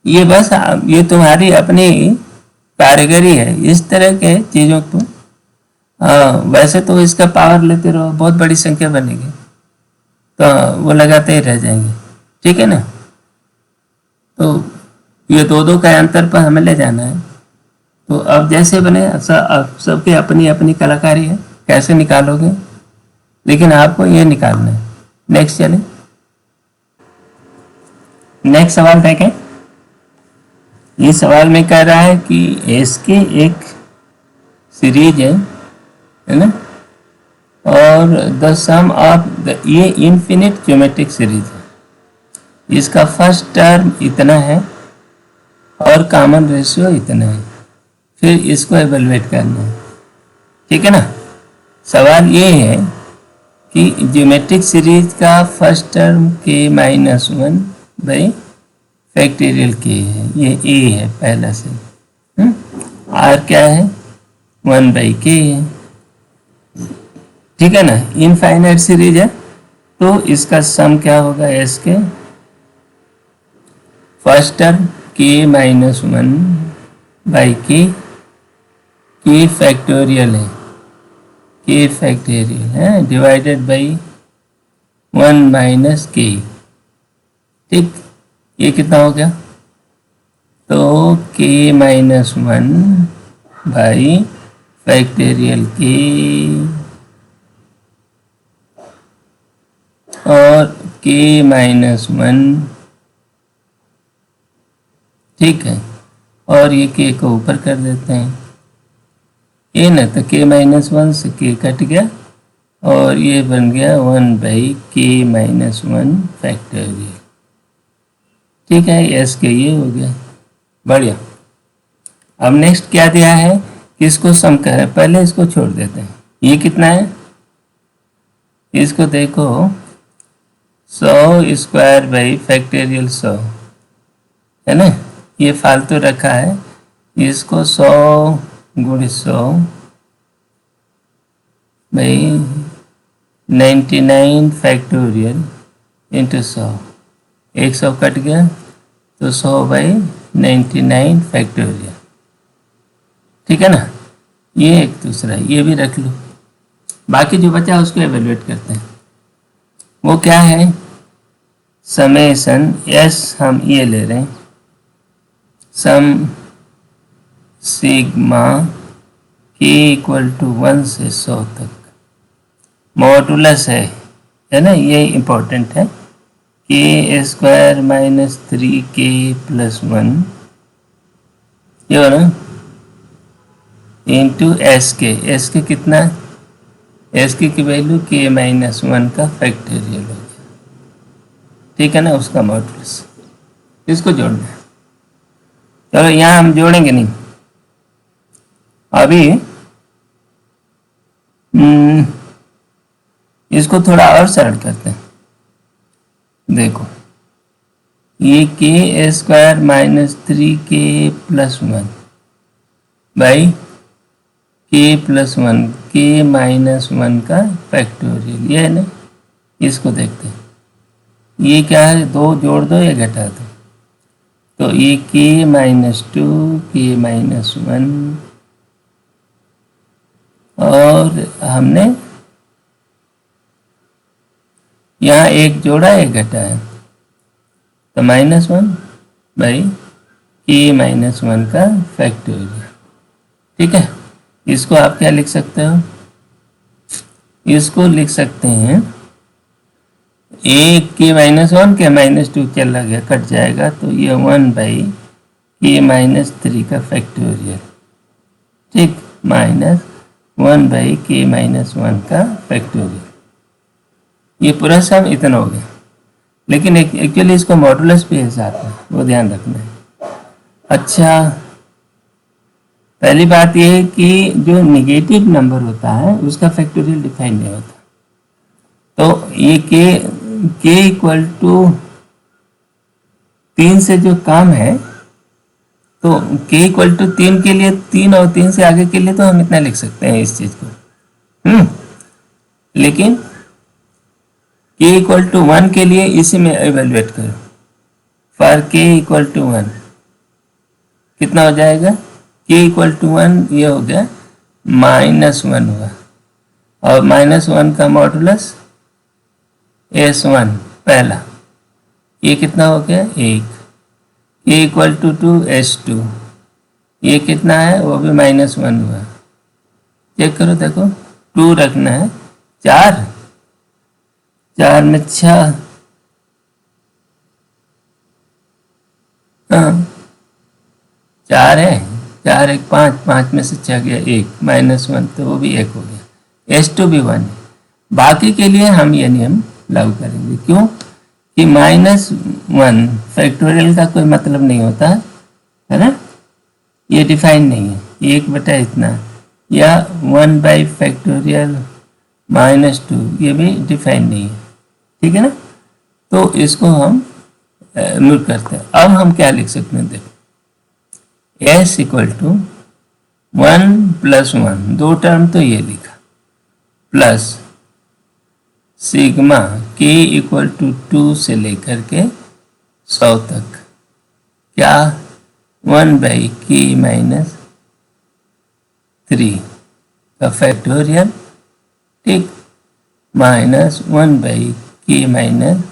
ये बस ये तुम्हारी अपनी कारीगरी है, इस तरह के चीज़ों को। वैसे तो इसका पावर लेते रहो, बहुत बड़ी संख्या बनेगी, तो वो लगाते ही रह जाएंगे। ठीक है ना। तो ये दो का अंतर पर हमें ले जाना है। तो अब जैसे बने सबके अपनी अपनी कलाकारी है, कैसे निकालोगे, लेकिन आपको ये निकालना है। नेक्स्ट चले, नेक्स्ट सवाल देखें। इस सवाल में कह रहा है कि एस के एक सीरीज है ना, और द सम ऑफ ये इनफिनिट ज्योमेट्रिक सीरीज है। इसका फर्स्ट टर्म इतना है और कॉमन रेशियो इतना है, फिर इसको एवेलुएट करना है। ठीक है ना। सवाल ये है कि ज्योमेट्रिक सीरीज का first term k-1 by factorial k है, ये a है पहला से, r क्या है 1/k है। ठीक है ना। इनफाइनाइट सीरीज है, तो इसका सम क्या होगा, s के first term k-1 by k factorial है, k फैक्टोरियल है डिवाइडेड बाई 1 - k। ठीक, ये कितना हो गया, तो k-1 बाई फैक्टोरियल k और k-1, ठीक है, और ये k को ऊपर कर देते हैं, ये ना, तो k-1 से k कट गया, और ये बन गया 1/k-1 फैक्टोरियल। ठीक है, एस के ये हो गया, बढ़िया। अब नेक्स्ट क्या दिया है, किसको सम कर है, पहले इसको छोड़ देते हैं। ये कितना है, इसको देखो 100 स्क्वायर बाई फैक्टोरियल 100 है ना, ये फालतू रखा है, इसको 100 गुणे 100 बाई 99 फैक्टोरियल इंटू 100, 100 कट गया, तो 100/99 फैक्टोरियल। ठीक है ना। ये एक दूसरा, ये भी रख लो, बाकी जो बचा उसको एवेल्युएट करते हैं। वो क्या है, समेशन एस हम ये ले रहे हैं, सम सिग्मा के इक्वल टू 1 से 100 तक, मॉडुलस है ना, ये इम्पोर्टेंट है, के स्क्वायर माइनस 3k प्लस 1 ये हो ना इंटू एस के कितना है, एस की वैल्यू के माइनस 1 का फैक्टोरियल हो गया, ठीक है ना, उसका मॉडुलस, इसको जोड़ना है। चलो यहाँ हम जोड़ेंगे नहीं अभी, इसको थोड़ा और सरल करते हैं। देखो ये के square minus 3k plus 1 by के प्लस 1 के माइनस 1 का फैक्टोरियल, ये है ना, इसको देखते हैं। ये क्या है, दो जोड़ दो या घटा दो, तो ये के माइनस 2 के माइनस 1 और हमने यहाँ एक जोड़ा एक घटा है, तो -1 बाई के माइनस 1 का फैक्टोरियल, ठीक है। इसको आप क्या लिख सकते हो, इसको लिख सकते हैं एक के माइनस 1 के माइनस 2 चला गया, कट जाएगा, तो ये 1 बाई के माइनस 3 का फैक्टोरियल, ठीक, माइनस 1 बाई के माइनस 1 का फैक्टोरियल। ये पूरा सब इतना हो गया, लेकिन एक्चुअली इसको मॉडुलस भी है साथ में, वो ध्यान रखना है। अच्छा, पहली बात यह है कि जो निगेटिव नंबर होता है उसका फैक्टोरियल डिफाइन नहीं होता, तो ये के इक्वल टू 3 से जो काम है, तो के इक्वल टू 3 के लिए 3 और 3 से आगे के लिए तो हम इतना लिख सकते हैं इस चीज को, लेकिन के इक्वल टू 1 के लिए इसी में एवेल्युएट करो, फॉर के इक्वल टू 1 कितना हो जाएगा, के इक्वल टू 1 ये हो गया -1 हुआ, और -1 का मॉडुलस S1 पहला, ये कितना हो गया 1, के इक्वल टू 2 S2 ये कितना है, वो भी -1 हुआ, चेक करो, देखो 2 रखना है, 4 में 6, हाँ 4 है, 4 1 5, 5 में से 6 गया 1, -1 तो वो भी 1 हो गया, S2 भी 1 है। बाकी के लिए हम ये नियम लागू करेंगे, क्यों कि -1 फैक्टोरियल का कोई मतलब नहीं होता है ना, ये डिफाइन नहीं है, 1 बटा इतना, या 1 बाई फैक्टोरियल -2 ये भी डिफाइन नहीं है, ठीक है ना। तो इसको हम नोट करते हैं। अब हम क्या लिख सकते हैं, देखो S इक्वल टू 1 प्लस 1, दो टर्म तो ये लिखा, प्लस सिग्मा के इक्वल टू 2 से लेकर के 100 तक, क्या 1 बाई के माइनस 3 का फैक्टोरियल, ठीक, माइनस 1 बाई के माइनस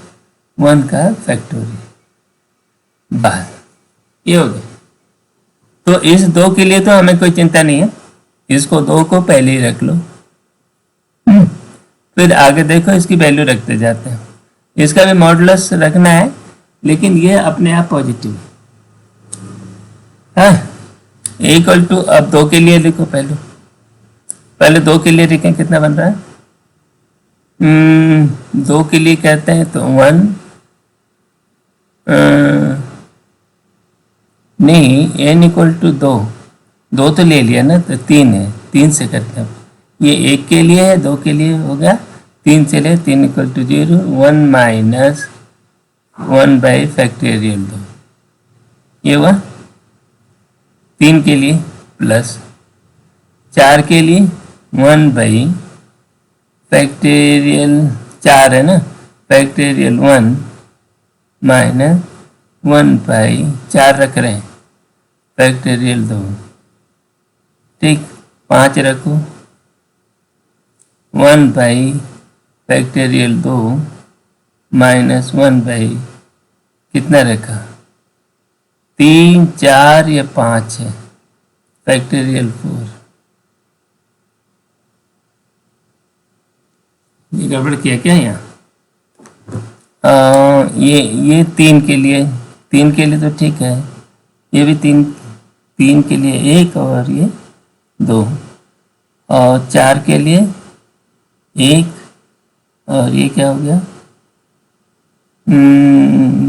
1 का फैक्टोरियल, बस ये हो गया। तो इस 2 के लिए तो हमें कोई चिंता नहीं है, इसको 2 को पहले ही रख लो, फिर आगे देखो इसकी वैल्यू रखते जाते हैं, इसका भी मॉडुलस रखना है, लेकिन ये अपने आप पॉजिटिव है, इक्वल टू, अब 2 के लिए लिखो, पहले 2 के लिए लिखें, कितना बन रहा है, 2 के लिए कहते हैं तो 1 नहीं, n इक्वल टू 2 तो ले लिया ना, तो 3 है, 3 से करते हैं, ये 1 के लिए है, 2 के लिए हो गया, 3 से ले, 3 equal to 0, 1 minus 1 by factorial 2, ये हुआ 3 के लिए, प्लस 4 के लिए 1 बाई फैक्टोरियल 4 है ना, फैक्टोरियल 1 माइनस 1 बाई 4 रख रहे हैं, फैक्टोरियल 2, ठीक, 5 रखो, 1/फैक्टोरियल 2 माइनस 1/ कितना रखा 3, 4 या 5 है फैक्टोरियल 4। ये गड़बड़ किया क्या यहाँ? ये 3 के लिए तो ठीक है, ये भी 3 के लिए 1 और ये 2 और 4 के लिए 1 और ये क्या हो गया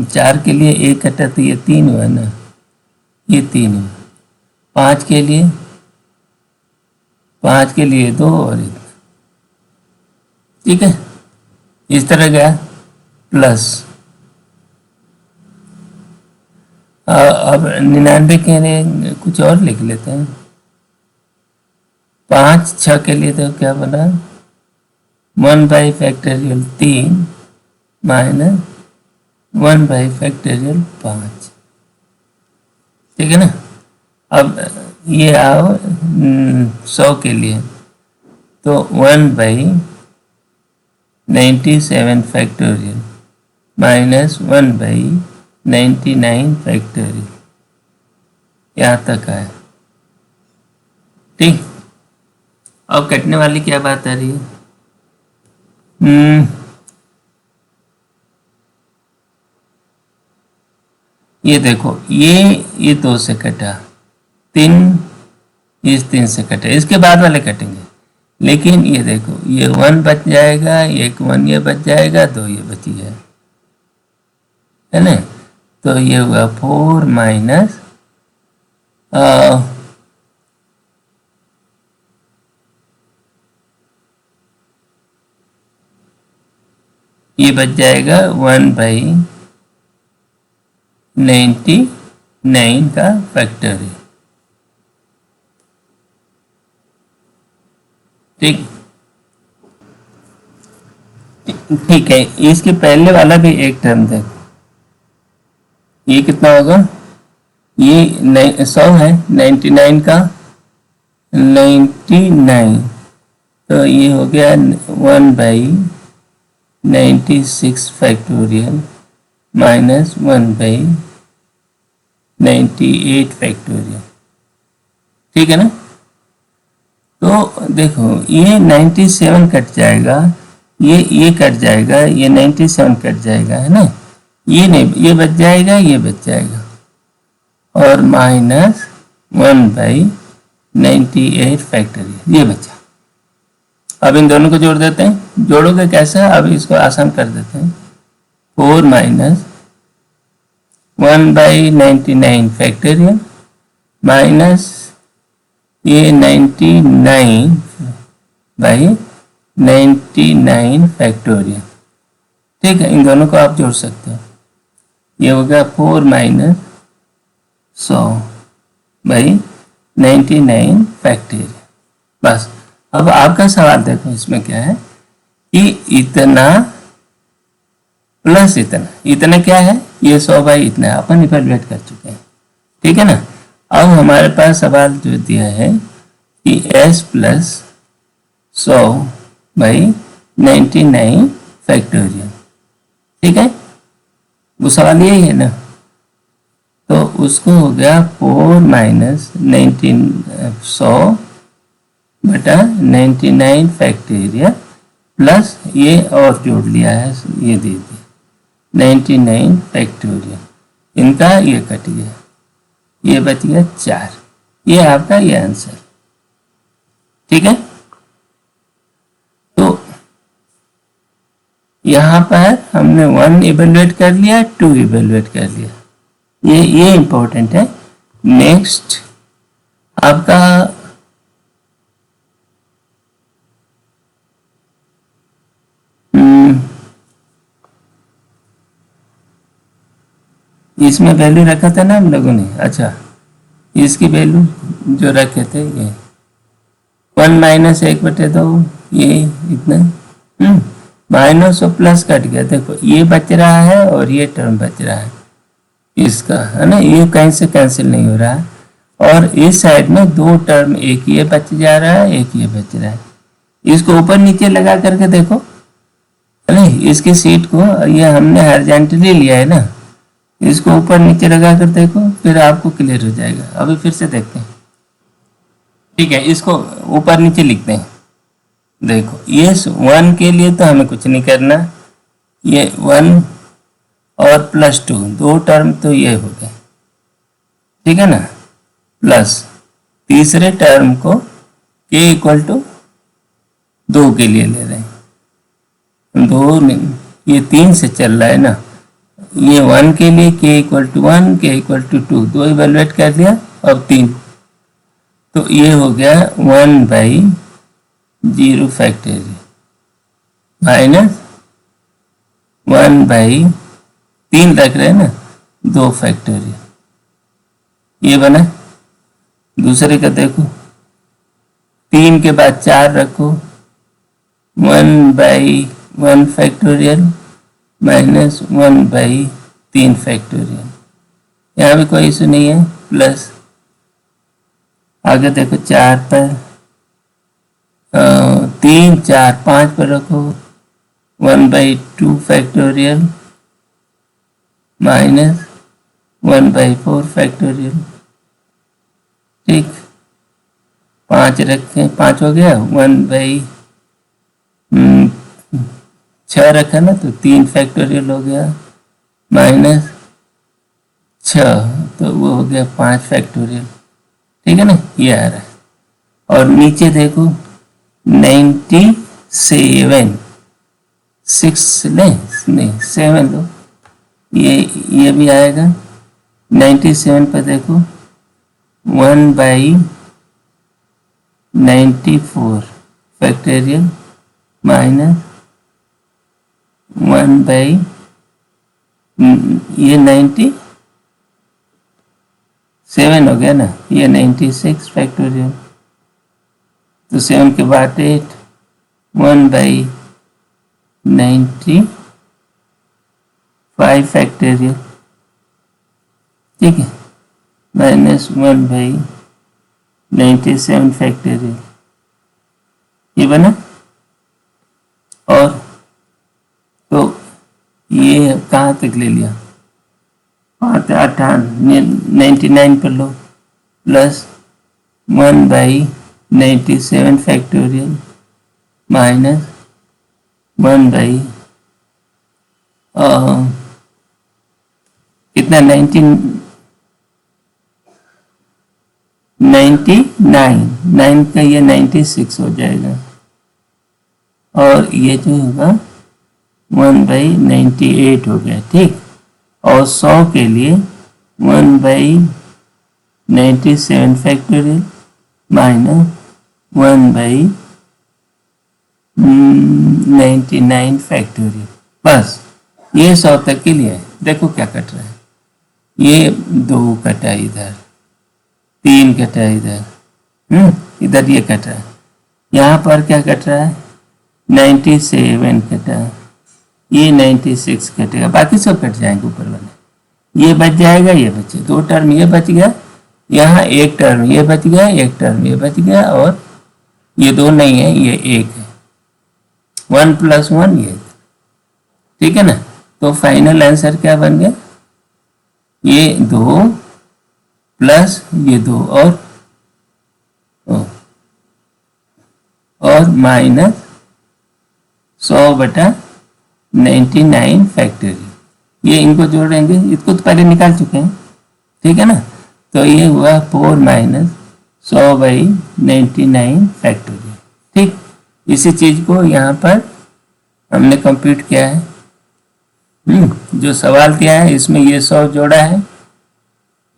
4 के लिए 1 कटा तो ये 3 हुआ ना, ये 3 हुआ। 5 के लिए 2 और 1, ठीक है। इस तरह गया प्लस। अब 99 के लिए कुछ और लिख लेते हैं। 5, 6 के लिए तो क्या बना 1/फैक्टोरियल 3 माइनस 1/फैक्टोरियल 5, ठीक है ना। अब ये आओ 100 के लिए तो 1/97 फैक्टोरियल माइनस 1/99 फैक्टोरियल, यहाँ तक आया, ठीक। अब कटने वाली क्या बात आ रही है? ये देखो ये 2 से कटा, 3 इस 3 से कटा, इसके बाद वाले कटेंगे, लेकिन ये देखो ये 1 बच जाएगा, एक 1 ये बच जाएगा, 2 ये बच जाएगा, है ना। तो ये हुआ 4 माइनस ये बच जाएगा 1/99 का फैक्टोरियल, ठीक है। इसके पहले वाला भी एक टर्म देखो, ये कितना होगा, ये 100 है, 99 का 99, तो ये हो गया 1/96 फैक्टोरियल माइनस 1/98 फैक्टोरियल, ठीक है ना। तो देखो ये 97 कट जाएगा, ये कट जाएगा, ये 97 कट जाएगा, है ना। ये नहीं, ये बच जाएगा, ये बच जाएगा और माइनस 1/98 फैक्टोरियल ये बचा। अब इन दोनों को जोड़ देते हैं। जोड़ोगे कैसा, अब इसको आसान कर देते हैं। 4 माइनस 1/99 फैक्टोरियल माइनस ये 99/99 फैक्टोरियल, ठीक है। इन दोनों को आप जोड़ सकते हो, ये हो गया 4 माइनस 100/99 फैक्टोरियल। बस। अब आपका सवाल देखो, इसमें क्या है कि इतना प्लस इतना क्या है, ये 100 इतना है, अपन इवेलुएट कर चुके हैं, ठीक है ना। अब हमारे पास सवाल जो दिया है कि s प्लस 100/99 फैक्टोरियल, ठीक है, वो सवाल यही है ना। तो उसको हो गया 4 माइनस 100/99 फैक्टोरियल प्लस ये और जोड़ लिया है, ये दे दिया 99 फैक्टोरियल, इनका ये कट गया, ये बच गया 4। ये आपका ये आंसर, ठीक है। तो यहाँ पर हमने 1 इवेलुएट कर लिया, 2 इवेलुएट कर लिया, ये इंपॉर्टेंट है। नेक्स्ट आपका इसमें वैल्यू रखा था ना हम लोगों ने, अच्छा इसकी वैल्यू जो रखे थे ये 1 माइनस 1/2, ये इतना माइनस और प्लस कट गया। देखो ये बच रहा है और ये टर्म बच रहा है इसका, है ना, ये कहीं से कैंसिल नहीं हो रहा है। और इस साइड में 2 टर्म, एक ये बच जा रहा है, एक ये बच रहा है, इसको ऊपर नीचे लगा करके देखो, नहीं इसकी सीट को ये हमने हॉरिजॉन्टली लिया है ना, इसको ऊपर नीचे लगा कर देखो, फिर आपको क्लियर हो जाएगा। अभी फिर से देखते हैं, ठीक है, इसको ऊपर नीचे लिखते हैं। देखो ये 1 के लिए तो हमें कुछ नहीं करना, ये 1 और +2 दो टर्म तो ये हो गए, ठीक है ना, प्लस तीसरे टर्म को k = 2 के लिए ले रहे हैं, 2 नहीं, ये 3 से चल रहा है ना, ये 1 के लिए k = 1 k = 2, 2 इवेलुएट कर लिया, अब 3, तो ये हो गया 1/0 फैक्टोरियल माइनस 1/3 रख रहे हैं ना, 2 फैक्टोरियल, ये बना। दूसरे का देखो, 3 के बाद 4 रखो, 1/1 फैक्टोरियल माइनस 1/3 फैक्टोरियल, यहाँ भी कोई इशू नहीं है, प्लस आगे देखो 4 पर 3 4 5 पर रखो, 1/2 फैक्टोरियल माइनस 1/4 फैक्टोरियल, ठीक, 5 रखें, 5 हो गया, 1/6 रखा ना, तो 3 फैक्टोरियल हो गया, माइनस 6, तो वो हो गया 5 फैक्टोरियल, ठीक है ना, ये आ रहा है। और नीचे देखो 97 6 नहीं 7 लो, ये भी आएगा, 97 पर देखो 1/94 फैक्टोरियल माइनस 1/, ये 97 हो गया ना, ये 96 फैक्टोरियल, तो 7 के बाद 8, 1/95 फैक्टोरियल, ठीक है, माइनस 1/97 फैक्टोरियल, ये बना। और तो ये कहाँ तक ले लिया, 99 पर लो, प्लस 1/97 फैक्टोरियल माइनस 1/, कितना 99 का ये 96 हो जाएगा, और ये जो होगा 1/98 हो गया, ठीक। और 100 के लिए 1/97 फैक्टोरियल माइनस 1/99 फैक्टोरियल, बस ये 100 तक के लिए है। देखो क्या कट रहा है, ये 2 कटा इधर, 3 कटा इधर, इधर ये कट रहा है, यहाँ पर क्या कट रहा है 97 कटा, ये 96 कटेगा, बाकी सब कट जाएंगे ऊपर वाले, ये बच जाएगा, ये बचे 2 टर्म, ये बच गया, यहाँ 1 टर्म ये बच गया, 1 टर्म ये बच गया, और ये 2 नहीं है, ये 1 है, 1 + 1 ये, ठीक है ना। तो फाइनल आंसर क्या बन गया, ये 2 प्लस ये 2 और माइनस 100/99 फैक्टोरियल, ये इनको जोड़ेंगे, इसको तो पहले निकाल चुके हैं, ठीक है ना, तो ये हुआ 4 - 100/99 फैक्टोरियल, ठीक। इसी चीज को यहाँ पर हमने कंप्यूट किया है, जो सवाल किया है इसमें ये 100 जोड़ा है,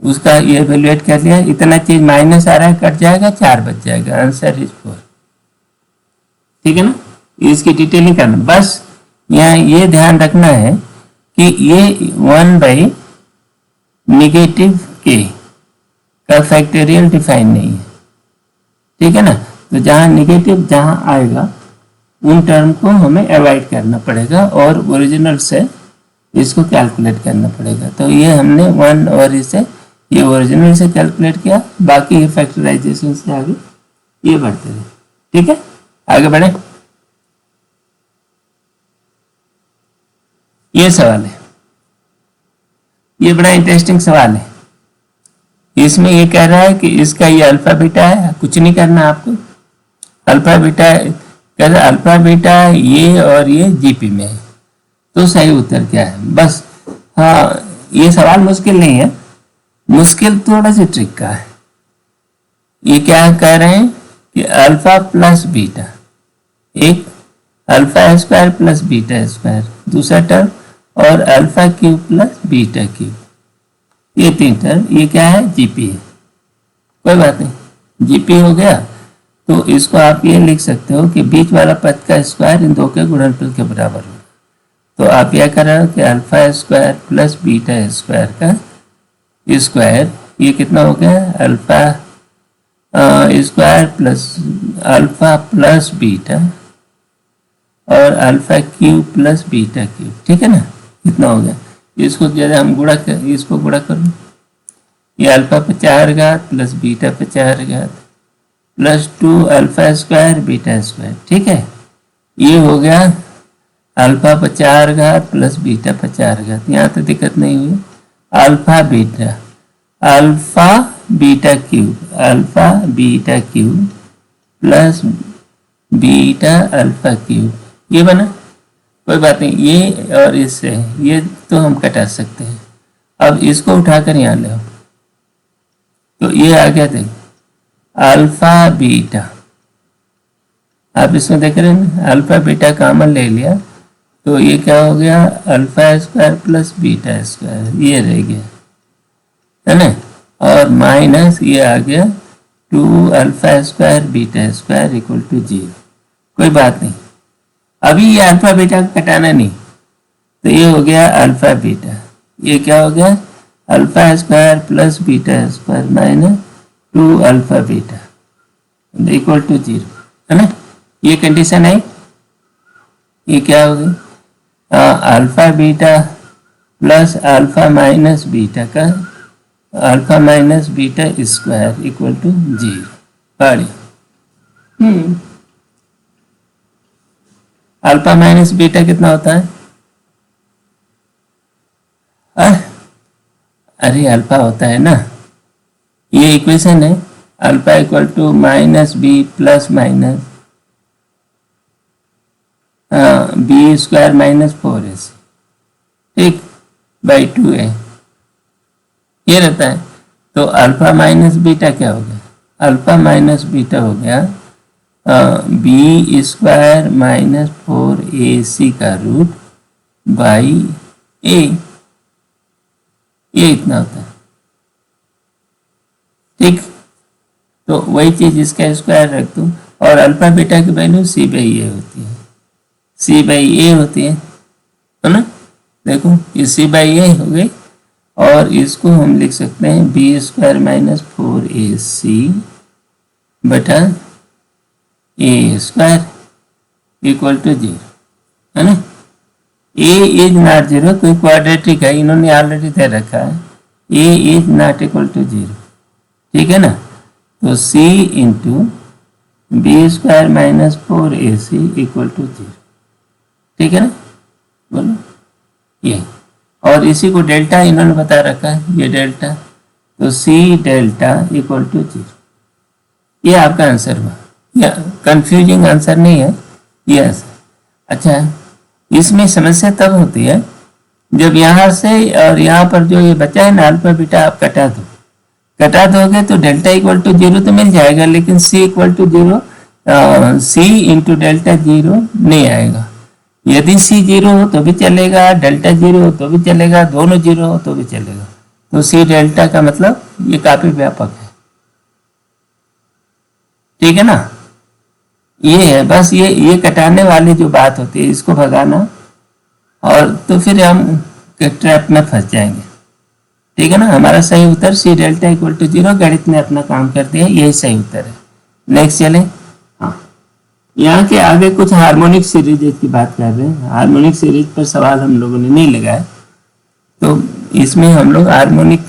उसका ये एवेल्युएट कर लिया, इतना चीज माइनस आ रहा है, कट जाएगा, 4 बच जाएगा, आंसर इज 4, ठीक है ना। इसकी डिटेलिंग करना, बस यहाँ ये ध्यान रखना है कि ये 1/-k का फैक्टोरियल डिफाइन नहीं है, ठीक है ना। तो जहाँ नेगेटिव जहाँ आएगा उन टर्म को हमें अवॉइड करना पड़ेगा और ओरिजिनल से इसको कैलकुलेट करना पड़ेगा। तो ये हमने 1 और इसे ये ओरिजिनल से कैलकुलेट किया, बाकी ये फैक्टराइजेशन से आगे ये बढ़ते रहे, ठीक है। आगे बढ़े। ये सवाल है, ये बड़ा इंटरेस्टिंग सवाल है। इसमें ये कह रहा है कि इसका ये अल्फा बीटा है, कुछ नहीं करना आपको। अल्फा बीटा कह रहा है अल्फा बीटा ये और ये जीपी में है, तो सही उत्तर क्या है? बस हाँ, ये सवाल मुश्किल नहीं है, मुश्किल थोड़ा सी ट्रिक का है। ये क्या कह रहे हैं कि अल्फा प्लस बीटा, एक alpha square plus beta square दूसरा टर्म, और alpha cube plus beta cube, ये तीन टर्म, ये क्या है? जीपी है। कोई बात नहीं, जीपी हो गया तो इसको आप ये लिख सकते हो कि बीच वाला पद का स्क्वायर इन दो के गुणनफल के बराबर होगा। तो आप यह कर रहे हो कि alpha square plus beta square का स्क्वायर, ये कितना हो गया? Alpha square plus alpha plus beta और alpha cube plus beta cube, ठीक है ना? इतना हो गया। इसको जरा हम इसको गुणा करो, ये अल्फा पे 4 घात प्लस बीटा पे 4 घात plus 2 alpha square beta square, ठीक है? ये हो गया अल्फा पे 4 घात प्लस बीटा पे 4 घात, यहाँ तो दिक्कत नहीं हुई। Alpha beta cube plus beta alpha cube, ये बना। कोई बात नहीं, ये और इससे ये तो हम कटा सकते हैं। अब इसको उठाकर यहाँ ले आओ, तो ये आ गया, देख अल्फा बीटा। आप इसमें देख रहे हैं अल्फा बीटा कॉमन ले लिया, तो ये क्या हो गया? Alpha square plus beta square, ये रह गया, है ना? और माइनस ये आ गया 2 alpha square beta square equal to 0। कोई बात नहीं, अभी ये अल्फा बीटा कटाना नहीं, तो ये हो गया अल्फा बीटा, ये क्या हो गया? Alpha square plus beta square minus 2 alpha beta equal to 0, है ना? ये कंडीशन है। ये क्या हो गई? Alpha beta plus alpha minus beta का alpha minus beta square equal to 0। पढ़िए, अल्फा माइनस बीटा कितना होता है? अरे अल्फा होता है ना, ये इक्वेशन है, alpha equal to minus B plus minus B square minus 4ac, ठीक, बाई 2a, ये रहता है। तो अल्फा माइनस बीटा क्या हो गया? अल्फा माइनस बीटा हो गया बी स्क्वायर माइनस 4ac का रूट बाई ए, ये इतना होता है, ठीक। तो वही चीज इसका स्क्वायर रख दूं, और अल्फा बीटा की वैल्यू c बाई ए होती है, c बाई ए होती है ना? देखो ये c बाई ए हो गई, और इसको हम लिख सकते हैं बी स्क्वायर माइनस 4ac बटा ए स्क्वायर इक्वल टू 0, है ना? ए इज नॉट 0, कोई क्वाड्रेटिक है, इन्होंने ऑलरेडी दे रखा है, A is not equal to 0, ठीक है ना? तो c into B square minus 4ac equal to 0, ठीक है ना? बोलो ये, और इसी को डेल्टा इन्होंने बता रखा है, ये डेल्टा, तो c डेल्टा इक्वल टू 0, ये आपका आंसर हुआ। या कंफ्यूजिंग आंसर नहीं है, यस। अच्छा, इसमें समस्या तब होती है जब यहाँ से और यहाँ पर जो ये बचा है ना अल्फा बीटा, आप कटा दोगे तो डेल्टा इक्वल टू 0 तो मिल जाएगा, लेकिन c equal to 0 c into delta 0 नहीं आएगा। यदि c 0 हो तो भी चलेगा, डेल्टा 0 हो तो भी चलेगा, दोनों 0 हो तो भी चलेगा। तो c डेल्टा का मतलब ये काफी व्यापक है, ठीक है ना? ये है बस, ये कटाने वाली जो बात होती है इसको भगाना, और तो फिर हम ट्रैप में फंस जाएंगे, ठीक है ना? हमारा सही उत्तर c डेल्टा इक्वल टू 0, गणित ने अपना काम कर दिया, यही सही उत्तर है। नेक्स्ट चले। हाँ, यहाँ के आगे कुछ हार्मोनिक सीरीज की बात कर रहे हैं। हार्मोनिक सीरीज पर सवाल हम लोगों ने नहीं लगाया, तो इसमें हम लोग हार्मोनिक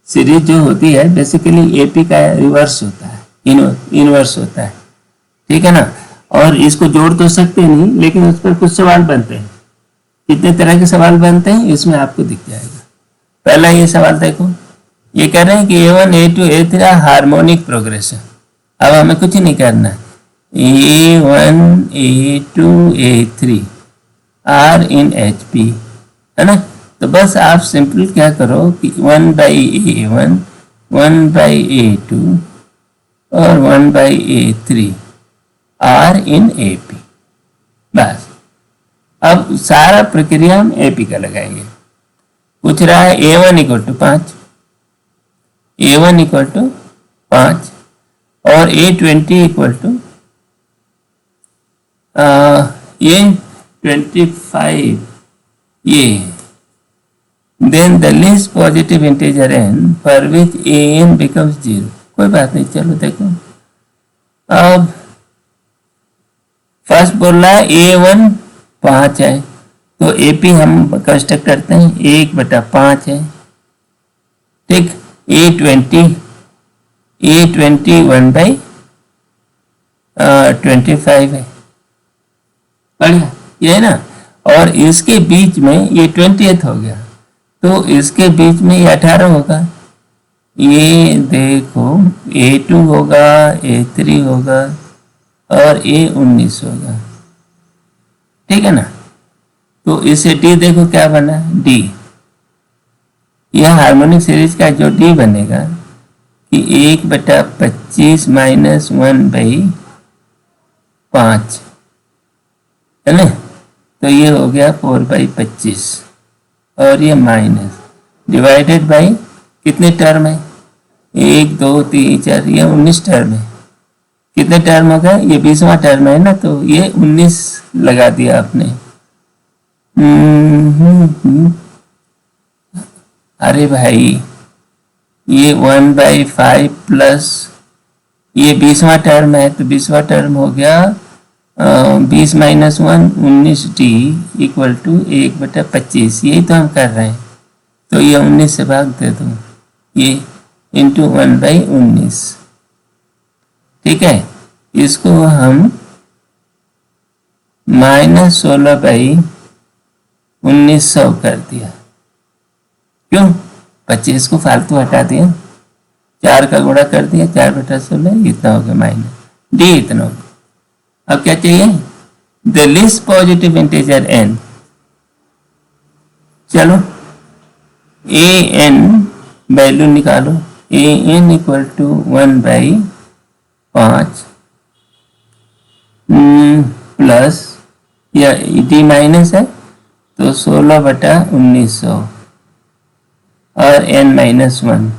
सीरीज जो होती है बेसिकली एपी का रिवर्स होता है, इनवर्स होता है, ठीक है ना। और इसको जोड़ तो सकते नहीं, लेकिन उस पर कुछ सवाल बनते हैं। कितने तरह के सवाल बनते हैं इसमें आपको दिख जाएगा। पहला ये सवाल देखो, ये कह रहे हैं कि A1 A2 A3 harmonic progression. अब हमें कुछ नहीं करना है, A1 A2 A3 are in HP, है ना। तो बस आप सिंपल क्या करो कि 1/A1 1/A2 और 1/A3 आर इन AP, बस। अब सारा प्रक्रिया हम AP का लगाएंगे। पूछ रहा है A1 = 5, A1 = 5 और A20 = A25, ये then the least positive integer n for which an becomes 0। कोई बात नहीं, चलो देखो। अब फर्स्ट बोल रहा है A1 5 है, तो AP हम कंस्ट्रक्ट करते हैं, 1/5 है, ठीक। A20 1/25 है, बढ़िया, ये है ना। और इसके बीच में ये 20th हो गया, तो इसके बीच में ये 18 होगा। ये देखो A2 होगा, A3 होगा और A19 होगा, ठीक है ना। तो इसे D देखो क्या बना, D। यह हार्मोनिक सीरीज का जो D बनेगा कि 1/25 - 1/5, है ना। तो ये हो गया 4/25 और ये माइनस डिवाइडेड बाई कितने टर्म है, 1 2 3 4, ये 19 टर्म है। कितने टर्म हो गए, ये 20वां टर्म है ना, तो ये 19 लगा दिया आपने। अरे भाई, ये 1/5 प्लस ये 20वां टर्म है, तो 20वां टर्म हो गया 20 - 1 19D = 1/25। यही तो हम कर रहे हैं, तो ये 19 से भाग दे दो, ये इंटू 1/19, ठीक है। इसको हम -16/1900 कर दिया। क्यों, 25 को फालतू हटा दिया, 4 का गुणा कर दिया, 4/16, इतना हो गया माइनस D, इतना हो गया। अब क्या चाहिए, the least positive integer n। चलो an वैल्यू निकालो, an = 1/5 प्लस या D माइनस है तो 16/1900 और n-1,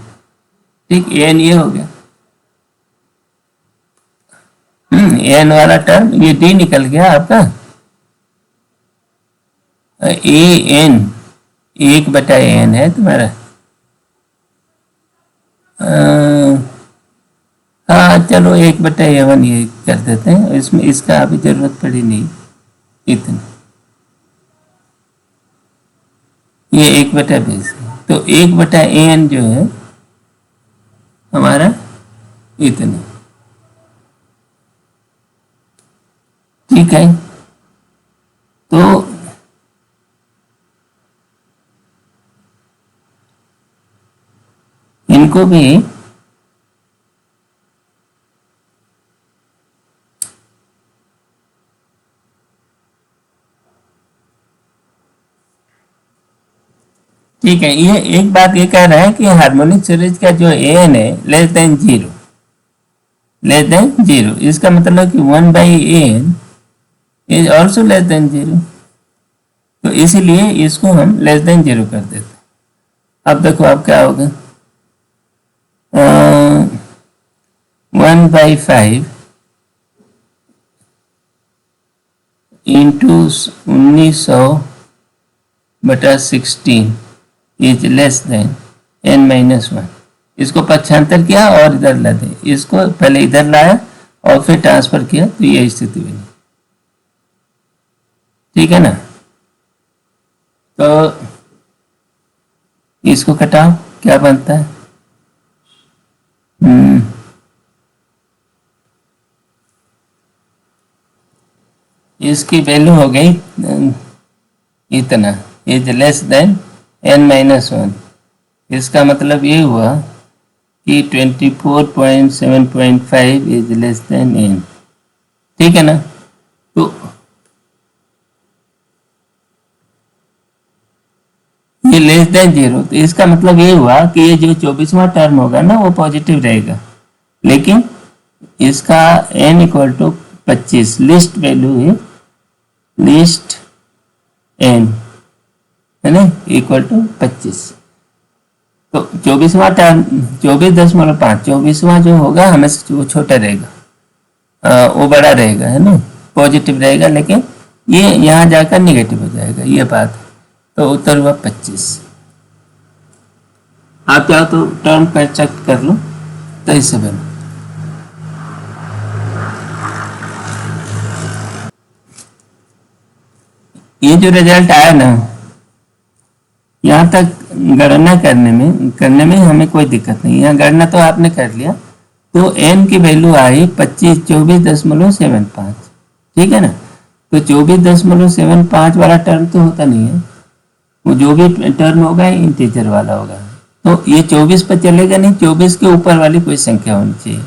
ठीक। an ये हो गया, n वाला टर्म, ये D निकल गया आपका। an 1/n है तुम्हारा। हाँ चलो 1/A1 ये कर देते हैं, इसमें इसका अभी जरूरत पड़ी नहीं इतना। ये 1/20 है, तो 1/an जो है हमारा इतना, ठीक है। तो इनको भी ठीक है। ये एक बात ये कह रहा है कि हार्मोनिक सीरीज का जो an है <0 इसका मतलब कि 1/an इज ऑल्सो <0। तो इसीलिए इसको हम <0 कर देते हैं। अब देखो अब क्या होगा, 1/5 into 1900/16 is less then n-1। इसको पक्षांतर किया और इधर ला दे, इसको पहले इधर लाया और फिर ट्रांसफर किया, तो ये स्थिति बनी, ठीक है ना। तो इसको घटाओ, क्या बनता है, इसकी वैल्यू हो गई इतना, इज लेस देन n-1। इसका मतलब ये हुआ कि 24.7.5 इज लेस देन n। ठीक है ना। तो ये लेस देन 0, तो इसका मतलब ये हुआ कि ये जो 24वां टर्म होगा ना वो पॉजिटिव रहेगा, लेकिन इसका n equal to 25, least value है, लिस्ट n है ना इक्वल टू 25। तो 24वां टर्म 24.5, 24वां जो होगा हमेशा वो छोटा रहेगा, वो बड़ा रहेगा है ना, पॉजिटिव रहेगा, लेकिन ये यहाँ जाकर निगेटिव हो जाएगा, ये बात है। तो उत्तर हुआ 25। आप चाहो तो टर्म का चेक कर लो, तो इससे बनो। ये जो रिजल्ट आया ना, यहाँ तक गणना करने में हमें कोई दिक्कत नहीं। यहाँ गणना तो आपने कर लिया, तो n की वैल्यू आई 24.75। ठीक है ना। तो 24.75 वाला टर्म तो होता नहीं है, वो जो भी टर्म होगा इंटीजर वाला होगा। तो ये 24 पर चलेगा नहीं, 24 के ऊपर वाली कोई संख्या होनी चाहिए।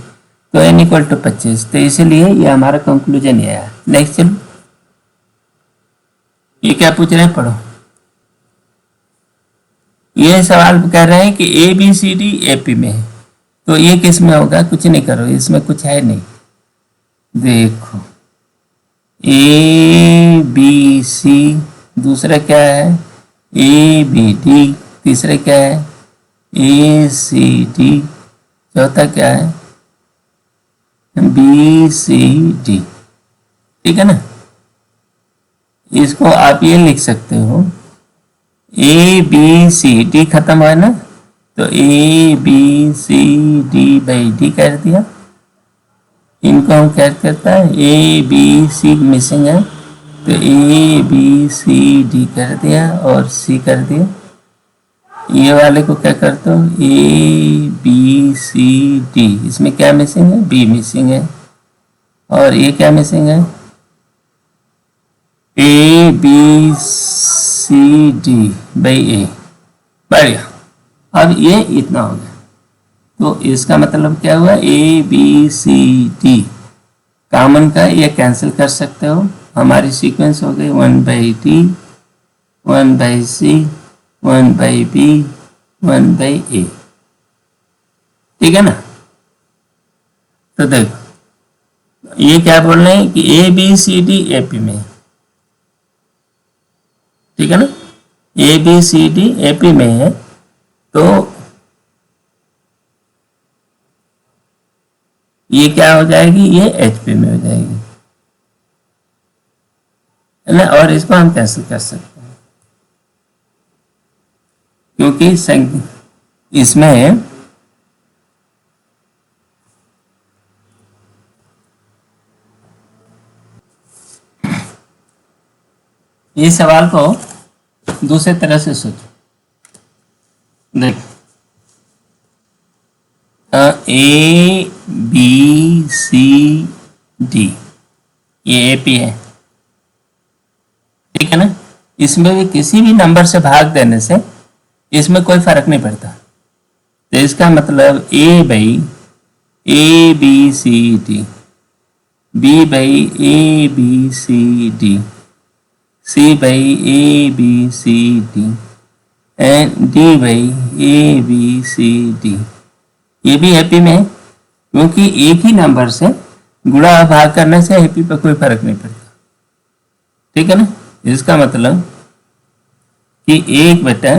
तो n इक्वल टू 25, तो इसीलिए ये हमारा कंक्लूजन ये आया। नेक्स्ट चलो, ये क्या पूछ रहे हैं पढ़ो। ये सवाल कह रहे हैं कि A B C D AP में है, तो ये किस में होगा, कुछ नहीं करो, इसमें कुछ है नहीं। देखो ए बी सी, दूसरा क्या है ए बी डी, तीसरा क्या है ए सी डी, चौथा क्या है बी सी डी। ठीक है ना। इसको आप ये लिख सकते हो, ए बी सी डी खत्म है ना, तो A B C D by D कर दिया। इनको हम क्या करता है, ए बी सी मिसिंग है, तो ए बी सी डी कर दिया और सी कर दिया। ये वाले को क्या करते हो, ए बी सी डी, इसमें क्या मिसिंग है, बी मिसिंग है, और ये क्या मिसिंग है A B C D by A. बढ़िया, अब ये इतना हो गया। तो इसका मतलब क्या हुआ, A B C D common का ये कैंसिल कर सकते हो। हमारी सीक्वेंस हो गई 1/d, 1/c, 1/b, 1/a। ठीक है ना। तो देखो ये क्या बोल रहे हैं कि A B C D AP में, ठीक है ना, A B C D AP में है, तो ये क्या हो जाएगी, ये एचपी में हो जाएगी, है ना। और इसको हम कैंसिल कर सकते हैं, क्योंकि इसमें इस सवाल को दूसरे तरह से सोचो। देख ए बी सी डी, ये एपी है, ठीक है ना। इसमें भी किसी भी नंबर से भाग देने से इसमें कोई फर्क नहीं पड़ता। तो इसका मतलब A by A B C D, B by A B C D, C by A B C D, and D by A B C D, ये भी एपी में है, क्योंकि एक ही नंबर से गुणा भाग करने से एपी पर कोई फर्क नहीं पड़ता। ठीक है ना। इसका मतलब कि एक बटा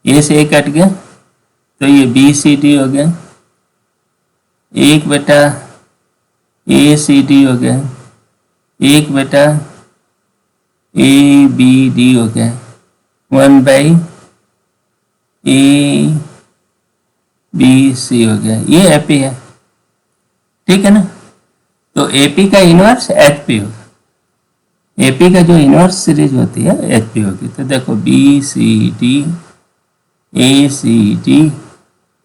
ए से ए कट गया, तो ये बी सी डी हो गया, एक बटा ए सी डी हो गया, एक बटा ए बी डी हो गया, 1/a बी सी हो गया, ये एपी है। ठीक है ना। तो एपी का इनवर्स एचपी होगा, एपी का जो इनवर्स सीरीज होती है एचपी होगी। तो देखो B C D, A C D,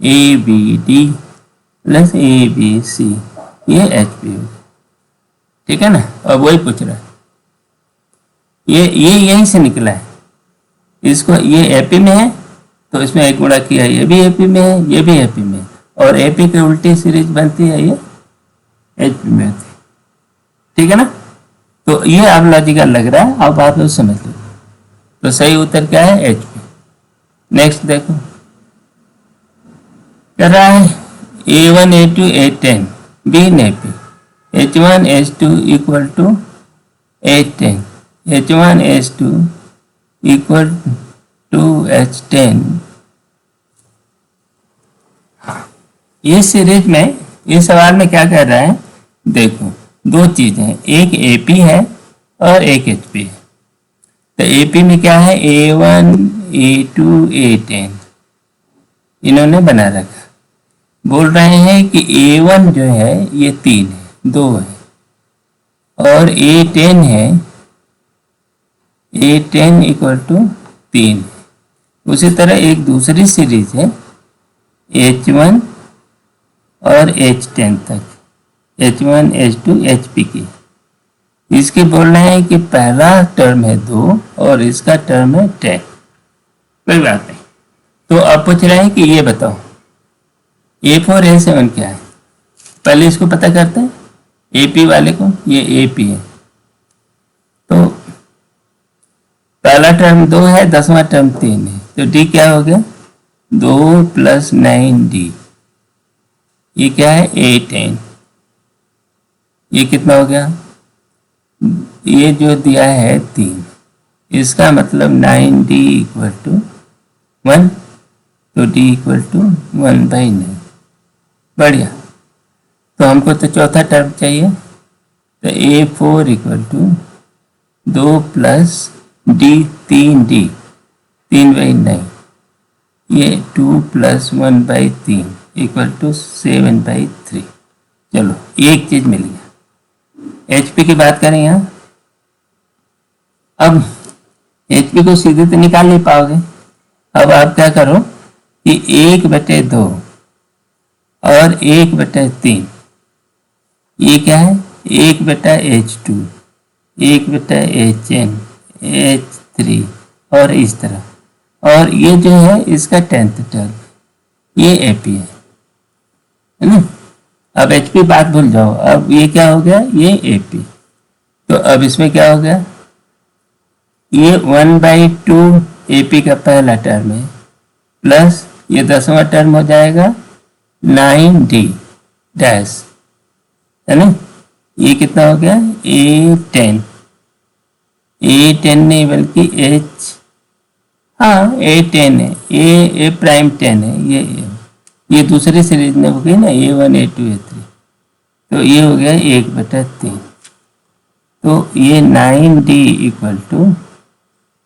A B D plus A B C, ये एचपी होगी। ठीक है ना। और वही पूछ रहा है ये यहीं से निकला है। इसको ये एपी में है तो इसमें एक गुणा किया, ये भी एपी में है, ये भी एपी में है, और एपी की उल्टी सीरीज बनती है ये एचपी में होती है। ठीक है ना? तो ये अब लॉजिकल लग रहा है, अब आप लोग समझ लो। तो सही उत्तर क्या है? एचपी। नेक्स्ट देखो, कर रहा है A1 A2 A10 B in AP, H1 H2 equal to H10, H1 H2 equal to H10। ये सीरीज में इस सवाल में क्या कर रहा है? देखो दो चीजें हैं, एक एपी है और एक एचपी है। तो एपी में क्या है? A1 A2 A10 इन्होंने बना रखा। बोल रहे हैं कि A1 जो है ये 3 है, 2 है, और A10 है, A10 इक्वल टू 3। उसी तरह एक दूसरी सीरीज है H1 और H10 तक, H1 H2 HP की। इसके बोल रहे हैं कि पहला टर्म है 2 और इसका टर्म है 10। कोई बात नहीं। तो अब पूछ रहे हैं कि ये बताओ A4 A7 क्या है? पहले इसको पता करते हैं, AP वाले को। ये AP है तो पहला टर्म 2 है, 10वां टर्म 3 है, तो D क्या हो गया? 2 + 9D। ये क्या है? A10। ये कितना हो गया? ये जो दिया है 3, इसका मतलब 9D इक्वल टू 1, तो D इक्वल टू 1/9। बढ़िया। तो हमको तो चौथा टर्म चाहिए, तो A4 equal to 2 + D 3D 3/9, ये 2 + 1/3 इक्वल टू 7/3। चलो एक चीज मिल गया। एचपी की बात करें यहाँ, अब एचपी को सीधे तो निकाल नहीं पाओगे। अब आप क्या करो कि 1/2 और 1/3, ये क्या है? 1/H2, 1/HN, H3 और इस तरह, और ये जो है इसका 10th टर्म, ये एपी है ना? अब एचपी बात भूल जाओ, अब ये क्या हो गया? ये एपी। तो अब इसमें क्या हो गया? ये 1/2 एपी का पहला टर्म है, प्लस ये 10वां टर्म हो जाएगा 9D डैश, है ना? ये कितना हो गया? A10, A10 नहीं बल्कि H, हाँ A10 है, A प्राइम 10 है। ये दूसरी सीरीज में हो गई ना, A1 A2 A3, तो ये हो गया 1/3। तो ये 9D इक्वल टू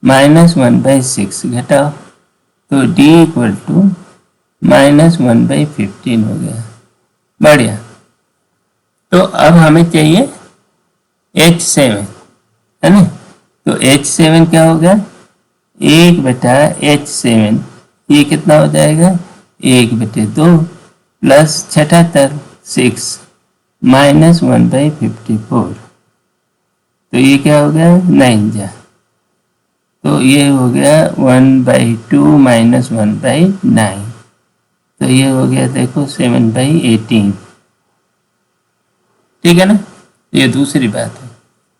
-1/6 घटाओ, तो D इक्वल टू -1/15 हो गया। बढ़िया। तो अब हमें चाहिए H7, है ना? तो H7 क्या हो गया? 1/H7, ये कितना हो जाएगा? 1/2 प्लस छठा टर्म 6 -1/54, तो ये क्या हो गया? 9 जा, तो ये हो गया 1/2 - 1/9, तो ये हो गया देखो 7/18। ठीक है ना? ये दूसरी बात है।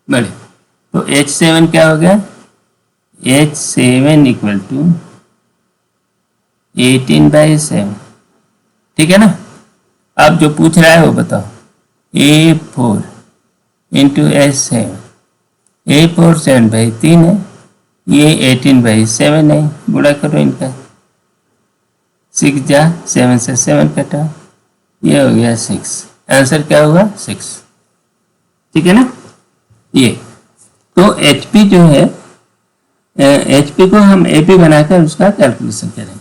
बड़े, तो H7 क्या हो गया? H7 equal to 18/7। ठीक है ना? अब जो पूछ रहा है वो बताओ। A4 इंटू H7, A4 7/3 है, ये 18/7 है, गुणा करो इनका, 6 जा 7 से 7 कटा, ये हो गया 6। आंसर क्या होगा? 6। ठीक है ना? ये तो HP जो है, HP को हम AP बनाकर उसका कैलकुलेशन करेंगे।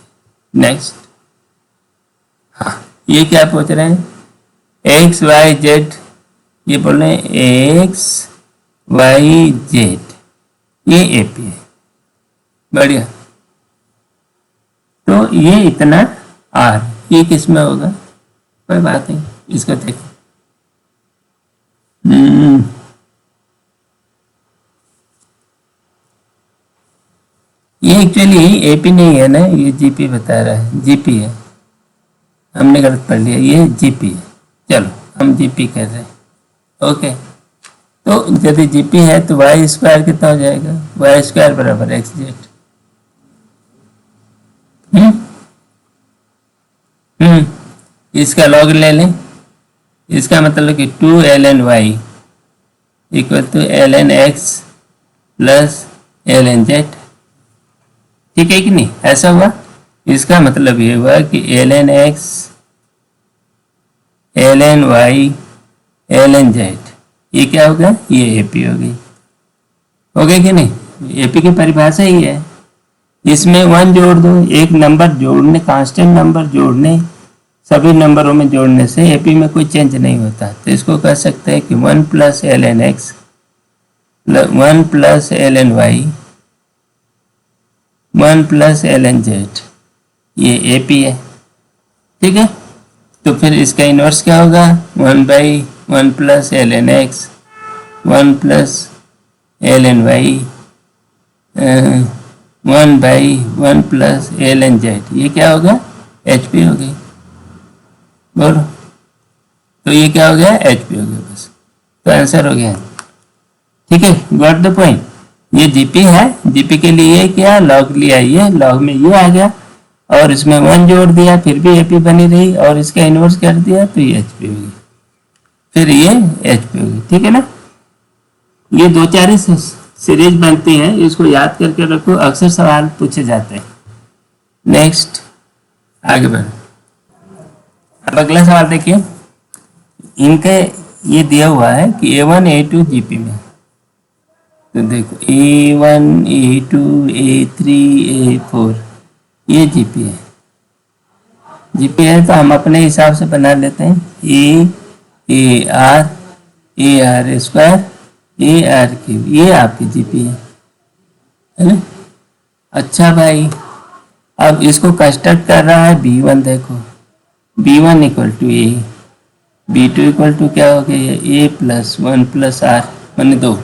नेक्स्ट, हाँ, ये क्या पूछ रहे हैं? X Y Z, ये बोल रहे हैं X Y Z, ये AP है। बढ़िया। तो ये इतना R, ये किस में होगा? कोई बात नहीं, इसको देखो। ये एक्चुअली एपी नहीं है ना, ये जीपी बता रहा है, जीपी है, हमने गलत पढ़ लिया, ये जीपी है। चलो हम जीपी कर रहे हैं। ओके, तो यदि जीपी है तो वाई स्क्वायर कितना हो जाएगा, वाई स्क्वायर बराबर एक्स जेड। इसका लॉग ले लें, इसका मतलब कि 2 ln y equal to ln x plus ln z। ठीक है कि नहीं, ऐसा हुआ। इसका मतलब ये हुआ कि ln x ln y ln z, ये क्या होगा, ये एपी हो गई, हो गई कि नहीं। एपी की परिभाषा ही है, इसमें 1 जोड़ दो, एक नंबर जोड़ने, कांस्टेंट नंबर जोड़ने, सभी नंबरों में जोड़ने से एपी में कोई चेंज नहीं होता। तो इसको कह सकते हैं कि 1 plus ln x 1 plus ln y 1 plus ln z, ये एपी है। ठीक है, तो फिर इसका इन्वर्स क्या होगा, 1/1 plus ln x 1 plus ln y 1/1 plus ln z, ये क्या होगा, HP हो गई। बोलो, तो ये क्या हो गया, HP हो गया, बस तो आंसर हो गया। ठीक है, गॉट द पॉइंट। ये जीपी है, जीपी के लिए क्या लॉग लिया, ये लॉग में ये आ गया और इसमें 1 जोड़ दिया, फिर भी एपी बनी रही, और इसका इन्वर्स कर दिया तो ये एचपी होगी, फिर ये एचपी होगी। ठीक है ना, ये 2-4 सीरीज बनती हैं, इसको याद करके रखो, अक्सर सवाल पूछे जाते हैं। नेक्स्ट आगे बढ़ो। अब अगला सवाल देखिए, इनके ये दिया हुआ है कि A1 A2 जीपी में, तो देखो A1 A2 A3 A4 ये जीपी है। जीपी है तो हम अपने हिसाब से बना लेते हैं, AR स्क्वायर AR3, ये आपकी जीपी है ना। अच्छा भाई, अब इसको कंस्ट्रक्ट कर रहा है B1, देखो B1 equal to A, B2 equal to क्या हो गया, A प्लस 1 प्लस R मैंने 2,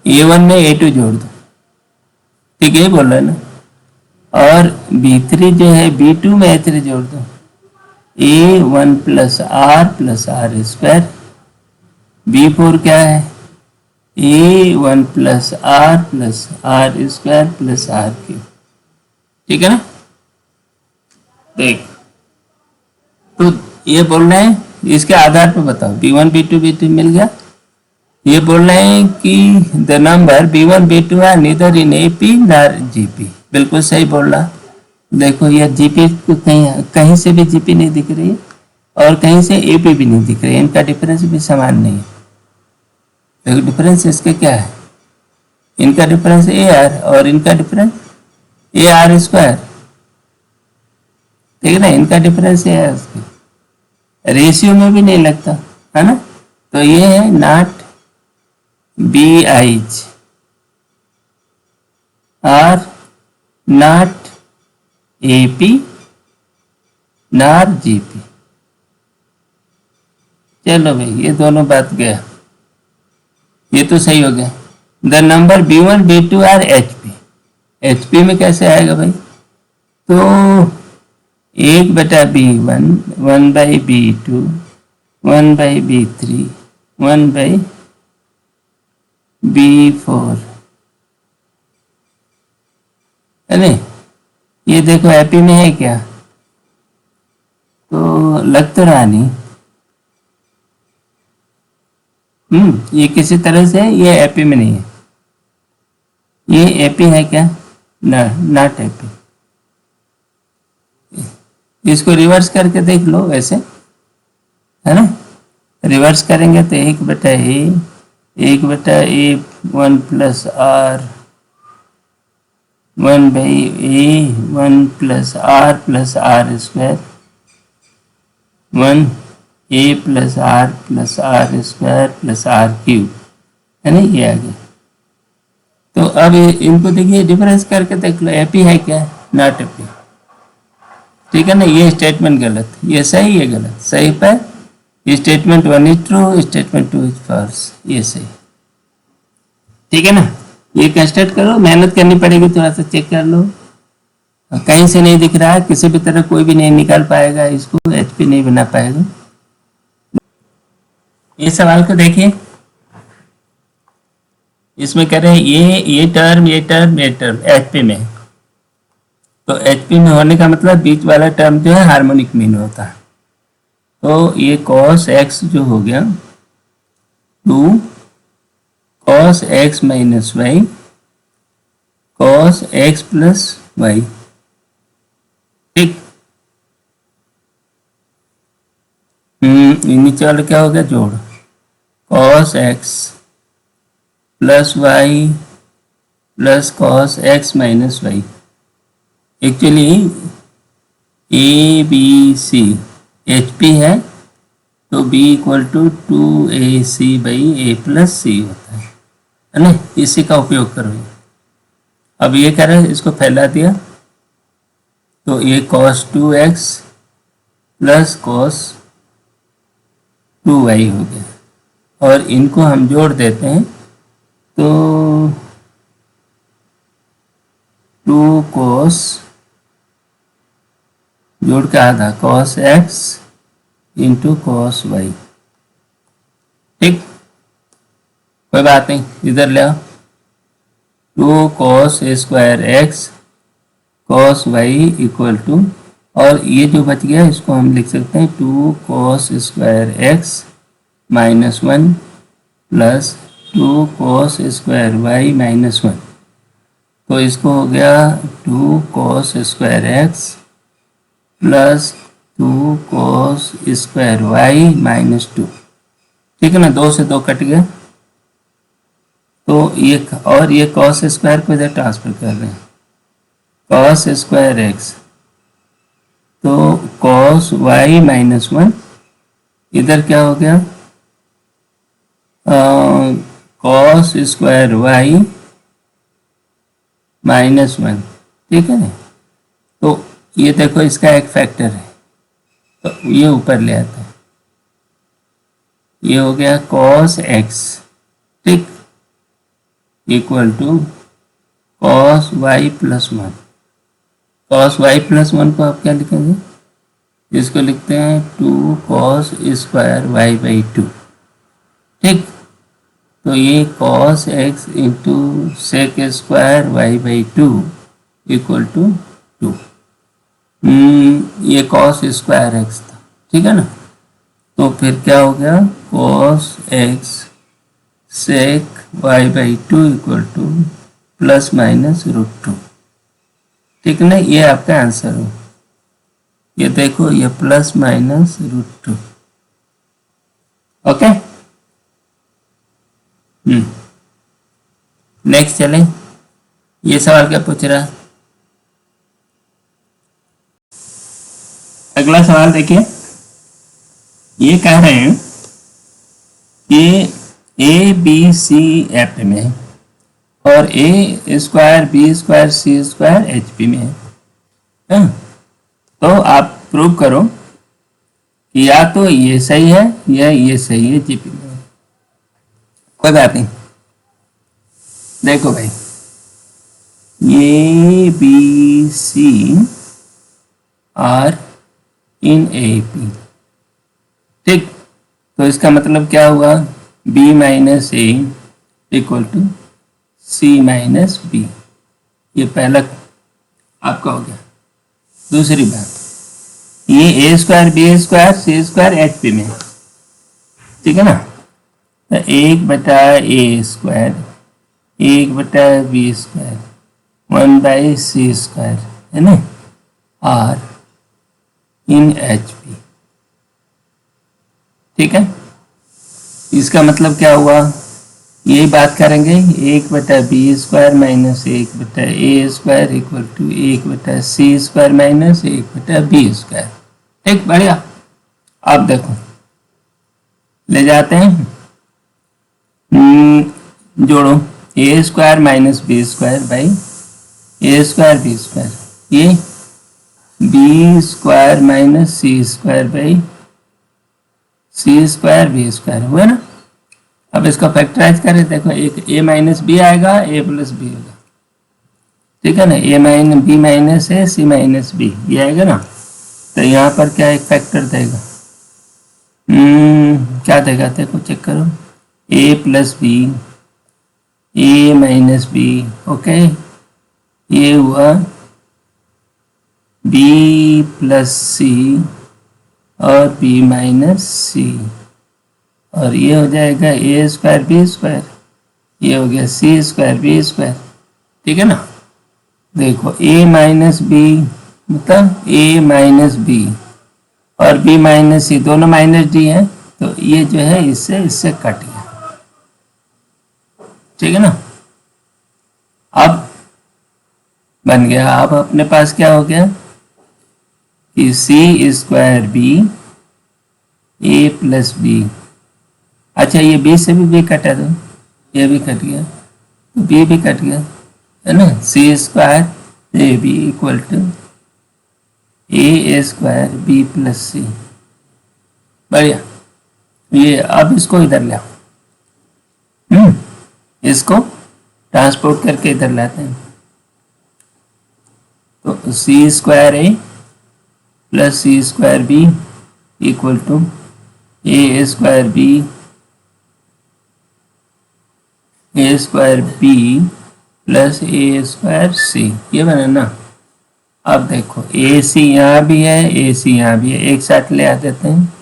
A1 में A2 जोड़ दो, ठीक है बोल रहा है ना। और B3 जो है B2 में A3 जोड़ दो, A1 plus R square. B4 क्या है, A1 plus R square plus R cube. ठीक है ना, देख तो ये बोल रहे हैं, इसके आधार पर बताओ, B1 B2 मिल गया। ये बोल रहे हैं कि the number B1 B2 are neither in AP nor GP, बिल्कुल सही बोल रहा। देखो ये GP को कहीं से भी GP नहीं दिख रही है और कहीं से AP भी नहीं दिख रही है, इनका डिफरेंस भी समान नहीं है। देखो डिफरेंस इसके क्या है, इनका डिफरेंस AR और इनका डिफरेंस AR स्क्वायर, ठीक है ना, इनका डिफरेंस AR स्क्वायर, रेशियो में भी नहीं लगता है ना। तो ये है नॉट BI और नॉट AP नॉर GP। चलो भाई, ये दोनों बात गया, ये तो सही हो गया। The number B1 B2 are HP में कैसे आएगा भाई, तो 1/B1 1/B2 1/B3 1/B4 है ना। ये देखो एपी में है क्या, तो लग तो रहा नहीं। ये किसी तरह से ये एपी में नहीं है, ये एपी है क्या, ना नॉट एपी। इसको रिवर्स करके देख लो वैसे, है ना, रिवर्स करेंगे तो 1/A 1 plus R 1/A 1 plus R square 1A plus R square plus R cube, है ना, ये आ गया। तो अब इनको देखिए, डिफरेंस करके देख लो, एपी है क्या, नॉट एपी। ठीक है ना, ये स्टेटमेंट गलत, ये सही, ये गलत। सही पर statement 1 is true, statement 2 is false, ये सही। ठीक है ना, ये कंस्ट्रक्ट करो, मेहनत करनी पड़ेगी, थोड़ा सा चेक कर लो। कहीं से नहीं दिख रहा है, किसी भी तरह कोई भी नहीं निकाल पाएगा इसको, एचपी नहीं बना पाएगा। ये सवाल को देखिए, इसमें कह रहे हैं ये टर्म एचपी में, तो एचपी में होने का मतलब बीच वाला टर्म जो है हार्मोनिक मीन होता है। तो ये cos x जो हो गया 2 cos x minus Y cos x plus Y, ठीक। नीचे वाला क्या हो गया, जोड़ cos x plus Y plus cos x minus Y. Actually A B C H P है, तो b equal to 2ac by A plus C होता है ना, इसी का उपयोग करो। अब ये कह रहे हैं इसको फैला दिया, तो ये cos 2x plus cos 2y हो गया, और इनको हम जोड़ देते हैं, तो 2 cos जोड़ के आधा cos x into cos y, ठीक। कोई बात नहीं, इधर ले आओ, 2 cos square x cos y equal to, और ये जो बच गया इसको हम लिख सकते हैं 2 cos square x minus 1 plus 2 cos square y minus 1, तो इसको हो गया 2 cos square x plus 2 cos square y minus 2, ठीक है ना, 2 से 2 कट गया, तो ये और ये cos स्क्वायर को इधर ट्रांसफर कर रहे हैं, cos स्क्वायर x, तो cos y माइनस 1, इधर क्या हो गया cos स्क्वायर y माइनस 1, ठीक है ना। तो ये देखो इसका एक फैक्टर है, तो ये ऊपर ले आता है, ये हो गया cos x, ठीक, equal to cos y plus 1। cos y plus 1 को आप क्या लिखेंगे, इसको लिखते हैं 2 cos स्क्वायर y बाई 2, ठीक। तो ये cos x into sec square y by 2 equal to 2, ये cos स्क्वायर x था, ठीक है ना। तो फिर क्या हो गया cos x sec y by 2 equal to plus minus √2, ठीक है ना। ये आपका आंसर हो, ये देखो ये प्लस माइनस √2, ओके। नेक्स्ट चलें, ये सवाल क्या पूछ रहा है, अगला सवाल देखिए, ये कह रहे हैं कि ए बी सी एफ में है और ए square B square C square H P में है, तो आप प्रूव करो कि या तो ये सही है या ये सही है जीपी में। कोई बात नहीं, देखो भाई, ये B C are in A P, ठीक। तो इसका मतलब क्या हुआ, b minus A equal to C minus B, ये पहला आपका हो गया। दूसरी बात, ये A square B square C square H P में, ठीक है ना। तो 1/a square 1/b square 1/c square है ना, आर इन एच पी, ठीक है। इसका मतलब क्या हुआ, यही बात करेंगे, 1/b square minus 1/a square equal to 1/c square minus 1/b square, ठीक। बढ़िया, अब देखो ले जाते हैं, जोड़ो a square minus B square by A square B square, ये B square minus C square by C square B square हुआ ना। अब इसको फैक्टराइज करें, देखो एक a माइनस बी आएगा, a प्लस बी होगा, ठीक है ना, a minus B minus A C minus B, ये आएगा ना। तो यहाँ पर क्या एक फैक्टर देगा, क्या देगा, देखो चेक करो, a plus B, a minus B, okay, ये हुआ b प्लस सी और b माइनस सी, और ये हो जाएगा ए स्क्वायर बी स्क्वायर, ये हो गया सी स्क्वायर बी स्क्वायर, ठीक है ना। देखो a माइनस बी मतलब a माइनस बी और b माइनस सी दोनों माइनस डी है, तो ये जो है इससे इससे कट गया, ठीक है ना। अब बन गया, अब अपने पास क्या हो गया कि सी स्क्वायर बी ए प्लस बी, अच्छा ये बी से भी बी कटा दो, ये भी कट गया, तो बी भी कट गया, है ना। C square A B equal to A square B plus C, बढ़िया। ये अब इसको इधर ले आओ, इसको ट्रांसपोर्ट करके इधर लाते हैं, तो C square A plus C square B equal to A square B, A square B plus A square C, ये बना ना। अब देखो ए सी यहाँ भी है, ए सी यहाँ भी है, एक साथ ले आ देते हैं,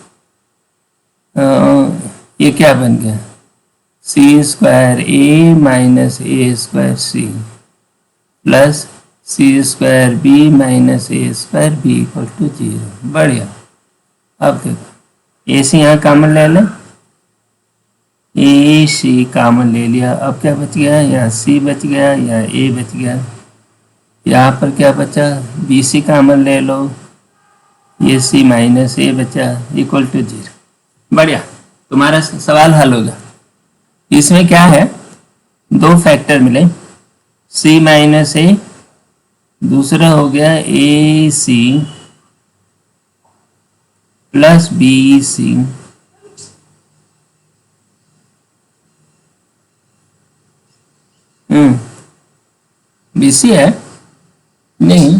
ये क्या बन गया, C square A minus A square C plus C square B minus A square B equal to 0, बढ़िया। अब देखो ए सी यहाँ कॉमन ले लें, ए सी कॉमन ले लिया, अब क्या बच गया, यहाँ सी बच गया, यहाँ ए बच गया, यहाँ पर क्या बचा, बी सी कॉमन ले लो, ये सी माइनस ए बचा इक्वल टू 0, बढ़िया, तुम्हारा सवाल हल होगा। इसमें क्या है, दो फैक्टर मिले, सी माइनस ए, दूसरा हो गया A C plus B C, B C है नहीं,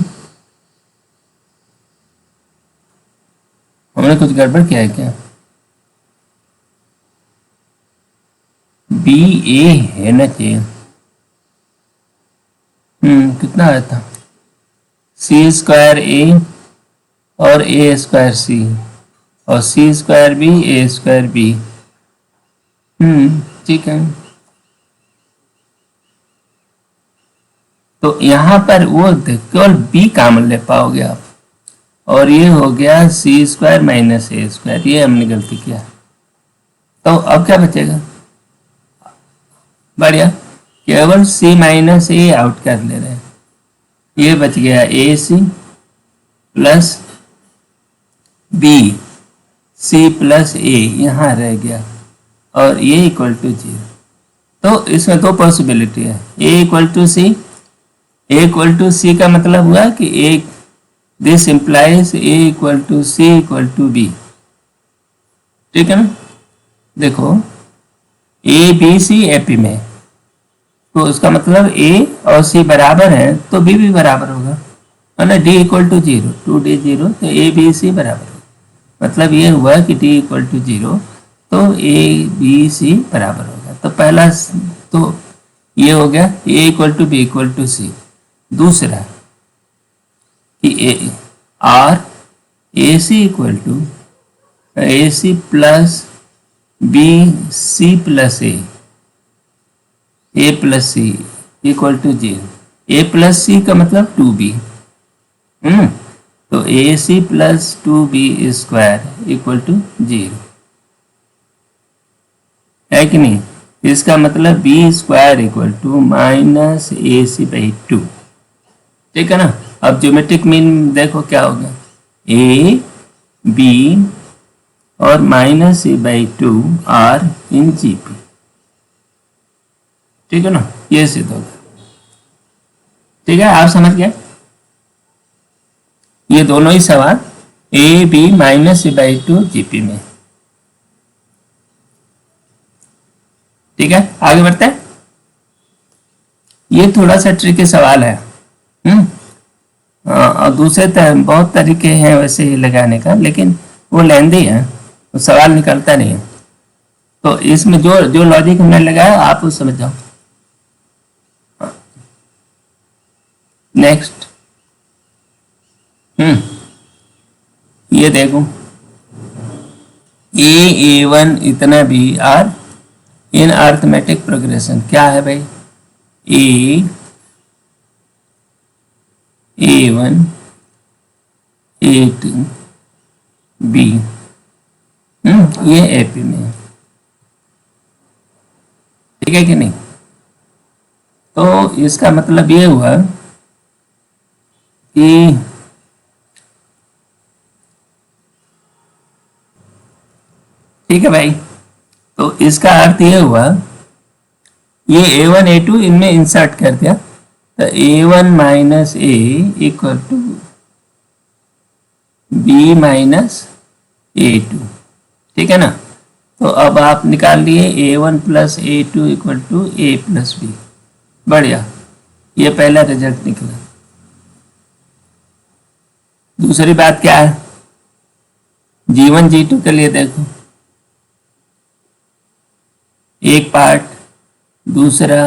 हमने कुछ गड़बड़ किया है क्या, बी ए है ना चाहिए, कितना आया था, सी स्क्वायर ए और ए स्क्वायर सी और सी square B A square B, ठीक है। तो यहाँ पर वो केवल b कॉमन ले पाओगे आप, और ये हो गया C square minus A square, ये हमने गलती किया। तो अब क्या बचेगा, बढ़िया, केवल c माइनस ए आउट कर ले रहे हैं, ये बच गया A C plus B C plus A यहाँ रह गया, और ये इक्वल टू 0। तो इसमें दो पॉसिबिलिटी है, A equal to C, A equal to C का मतलब हुआ कि A, this implies A equal to C equal to B, ठीक है ना। देखो ए बी सी ए पी में, तो उसका मतलब ए और सी बराबर है तो बी भी बराबर होगा, है ना, डी इक्वल टू 0, 2d 0, तो ए बी सी बराबर होगा, मतलब ये हुआ कि डी इक्वल टू 0, तो ए बी सी बराबर होगा। तो पहला तो ये हो गया A equal to B equal to C, दूसरा कि A R A C equal to A C plus B C plus A plus C equal to 0, A plus C का मतलब 2b, तो A C plus 2b square equal to 0 है कि नहीं, इसका मतलब B square equal to minus A C by 2, ठीक है ना। अब ज्योमेट्रिक मीन देखो क्या होगा, ए बी और minus A by 2 are in G P, ठीक है ना, ये सिद्ध होगा, ठीक है, आप समझ गए। ये दोनों ही सवाल A B minus A by 2 GP में, ठीक है, आगे बढ़ते हैं। ये थोड़ा सा ट्रिकी सवाल है। और दूसरे बहुत तरीके हैं वैसे ही लगाने का, लेकिन वो लेंदी है, वो सवाल निकलता नहीं है। तो इसमें जो जो लॉजिक हमने लगाया आप वो समझ जाओ। नेक्स्ट, ये देखो A1 इतना भी आर इन अर्थमेटिक प्रोग्रेशन क्या है भाई? A1 A2 B, ये AP में है, ठीक है कि नहीं? तो इसका मतलब ये हुआ कि ठीक है भाई, तो इसका अर्थ ये हुआ, ये A1 A2 इनमें इंसर्ट कर दिया, तो A1 minus A equal to B minus A2, ठीक है ना? तो अब आप निकाल लिए A1 plus A2 equal to A plus B। बढ़िया, ये पहला रिजल्ट निकला। दूसरी बात क्या है? G1 G2 के लिए देखो, एक पार्ट, दूसरा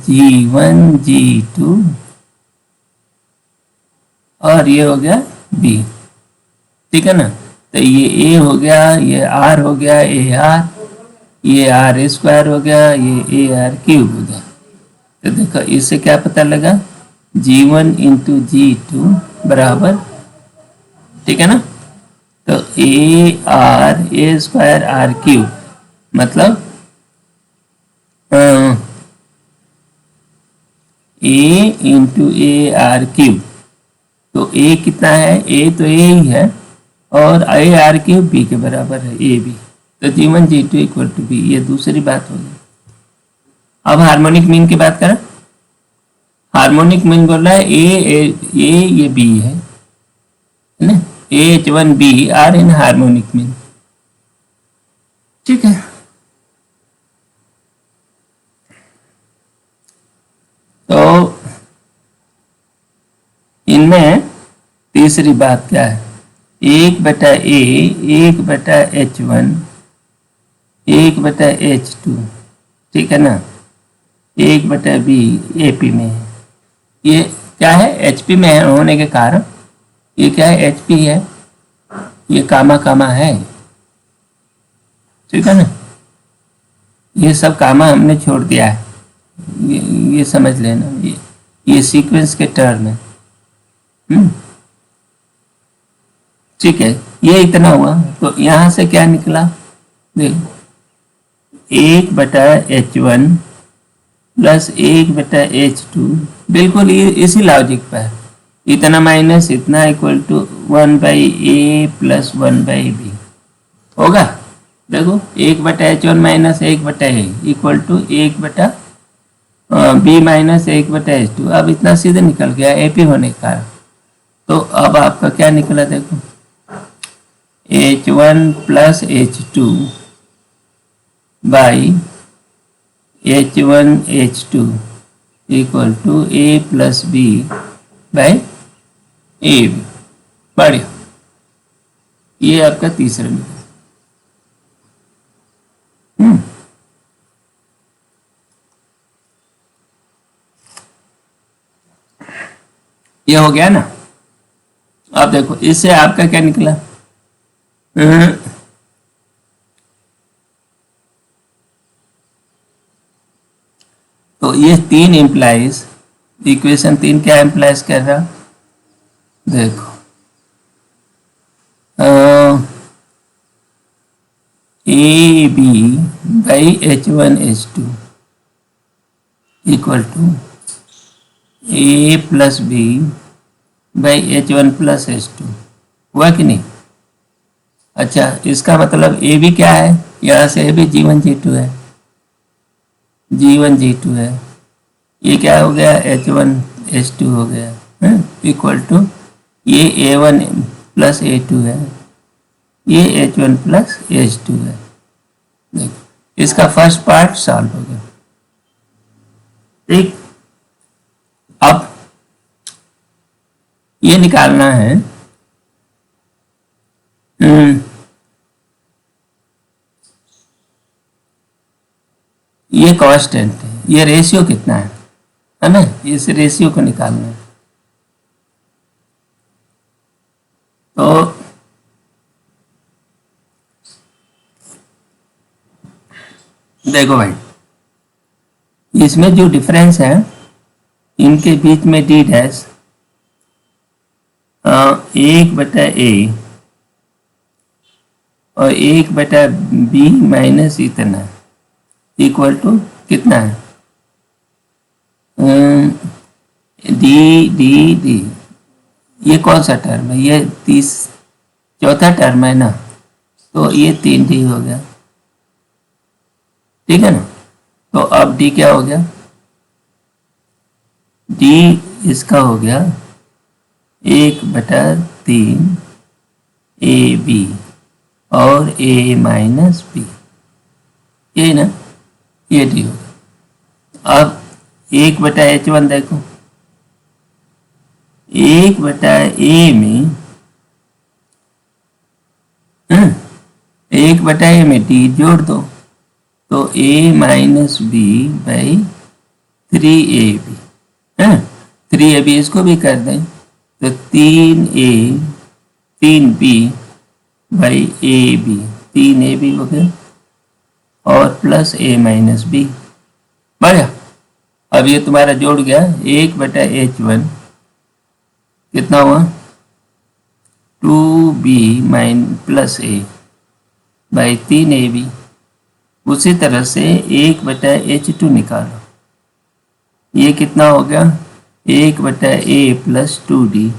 G1 G2 और ये हो गया B, ठीक है ना? तो ये A हो गया, ये R हो गया, AR, ये R स्क्वायर हो गया, ये AR क्यूब हो गया। तो देखो इससे क्या पता लगा, G1 इंटू G2 बराबर, ठीक है ना? तो A स्क्वायर R क्यूब मतलब A इंटू AR क्यूब। तो A कितना है? A तो A ही है, और AR क्यूब B के बराबर है, AB। तो G1 G2 equal to B, ये दूसरी बात होगी। अब हार्मोनिक मीन की बात करें। हार्मोनिक मीन बोल रहा है ये B है ना? H1B are in harmonic mean, ठीक है? तो इनमें तीसरी बात क्या है? 1/A 1/H1 1/H2, ठीक है ना? 1/B AP में है। ये क्या है? HP में है होने के कारण ये क्या है? HP है, ये कामा कामा है, ठीक है ना? ये सब कामा हमने छोड़ दिया है, ये समझ लेना, ये सीक्वेंस के टर्म है, ठीक है? ये इतना हुआ। तो यहां से क्या निकला? देखो 1/H1 प्लस 1/H2, बिल्कुल ये इसी लॉजिक पर है। इतना माइनस इतना equal to 1/A plus 1/B होगा। देखो 1/H1 minus 1/A equal to 1/B minus 1/H2। अब इतना सीधे निकल गया AP होने के कारण। तो अब आपका क्या निकला? देखो H1 plus H2 by H1 H2 equal to A plus B by AB। बढ़िया, ये आपका तीसरा निकला। ये हो गया ना? अब देखो इससे आपका क्या निकला? तो ये 3 इम्प्लाइज, इक्वेशन 3 क्या इम्प्लाइज कर रहा? देखो AB by H1 H2 equal to A plus B by H1 plus H2, हुआ कि नहीं? अच्छा, इसका मतलब AB क्या है? यहाँ से AB G1 G2 है, G1 G2 है। ये क्या हो गया? H1 H2 हो गया, इक्वल टू ये A1 प्लस A2 है, ये H1 प्लस H2 है, देखो इसका फर्स्ट पार्ट सॉल्व हो गया। ठीक, अब ये निकालना है ये कांस्टेंट है, ये रेशियो कितना है ना, इस रेशियो को निकालना है। तो देखो भाई, इसमें जो डिफरेंस है इनके बीच में डी डैश 1/a और 1/b माइनस इतना इक्वल टू कितना है, डी डी डी। ये कौन सा टर्म है, ये चौथा टर्म है ना, तो ये 3d हो गया। ठीक है ना, तो अब d क्या हो गया, d इसका हो गया 1/3 ab और a माइनस बी, ये ना, ये d हो गया। अब 1/h1 देखो, 1/a में 1/a में d जोड़ दो तो a minus B by 3ab, 3ab इसको भी कर दें तो 3b बाई ab, 3ab हो गया और प्लस a माइनस बी। बढ़िया, अब ये तुम्हारा जोड़ गया 1/h1 कितना हुआ 2b plus a by 3ab। उसी तरह से 1/h2 निकालो, ये कितना हो गया 1/a प्लस 2d,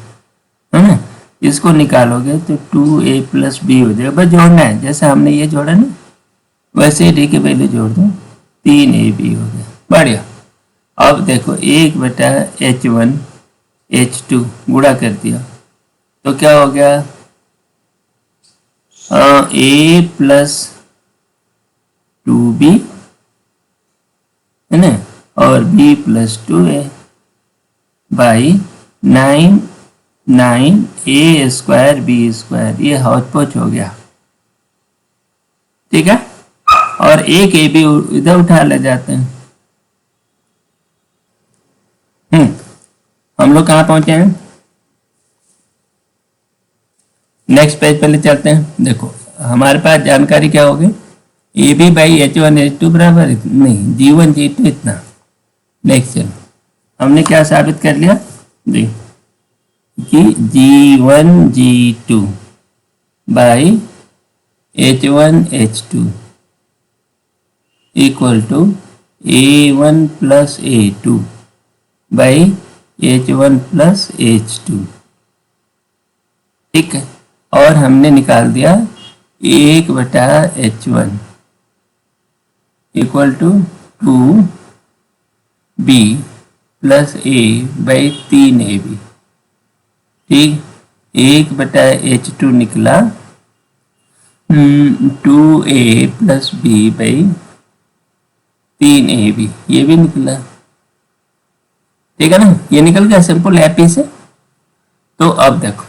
है ना, इसको निकालोगे तो 2a प्लस b हो जाएगा। बस जोड़ना है, जैसे हमने ये जोड़ा ना वैसे d की वैल्यू जोड़ दो, 3ab हो गया। बढ़िया, अब देखो 1/h1 h2 गुणा कर दिया तो क्या हो गया a प्लस 2b है ना और b plus 2a by 9 a² b², ये हौच-पौच हो गया। ठीक है, और एक ए बी इधर उठा ले जाते हैं। हम लोग कहाँ पहुंचे हैं, नेक्स्ट पेज पहले चलते हैं। देखो हमारे पास जानकारी क्या होगी, A B by h1 h2 बराबर नहीं g1 g2 इतना। नेक्स्ट चलो, हमने क्या साबित कर लिया देख कि g1 g2 by h1 h2 equal to a1 plus a2 by h1 plus h2। ठीक है, और हमने निकाल दिया 1/h1 equal to 2b plus a by 3ab। ठीक, 1/h2 निकला 2a plus b by 3ab, ये भी निकला। ठीक है ना, ये निकल गया सिंपल हैप्पी से। तो अब देखो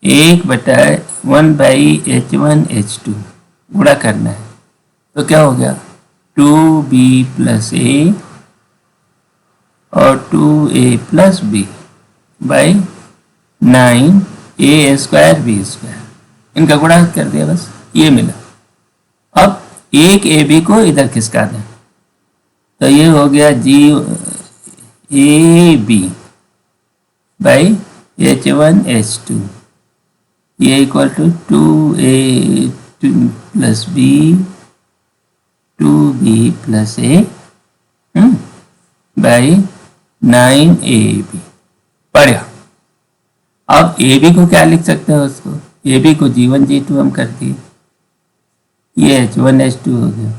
1/1 बाई h1 h2 गुणा करना है तो क्या हो गया 2b प्लस a और 2a plus b by 9a² b², इनका गुणा कर दिया, बस ये मिला। अब एक ए बी को इधर खिसका दें तो ये हो गया जी A B by h1 h2, ये equal to 2a plus b 2b plus a by 9ab। बढ़िया, अब ए बी को क्या लिख सकते हैं, उसको ए बी को g1 g2 हम कर दिए, ये h1 h2 हो गया।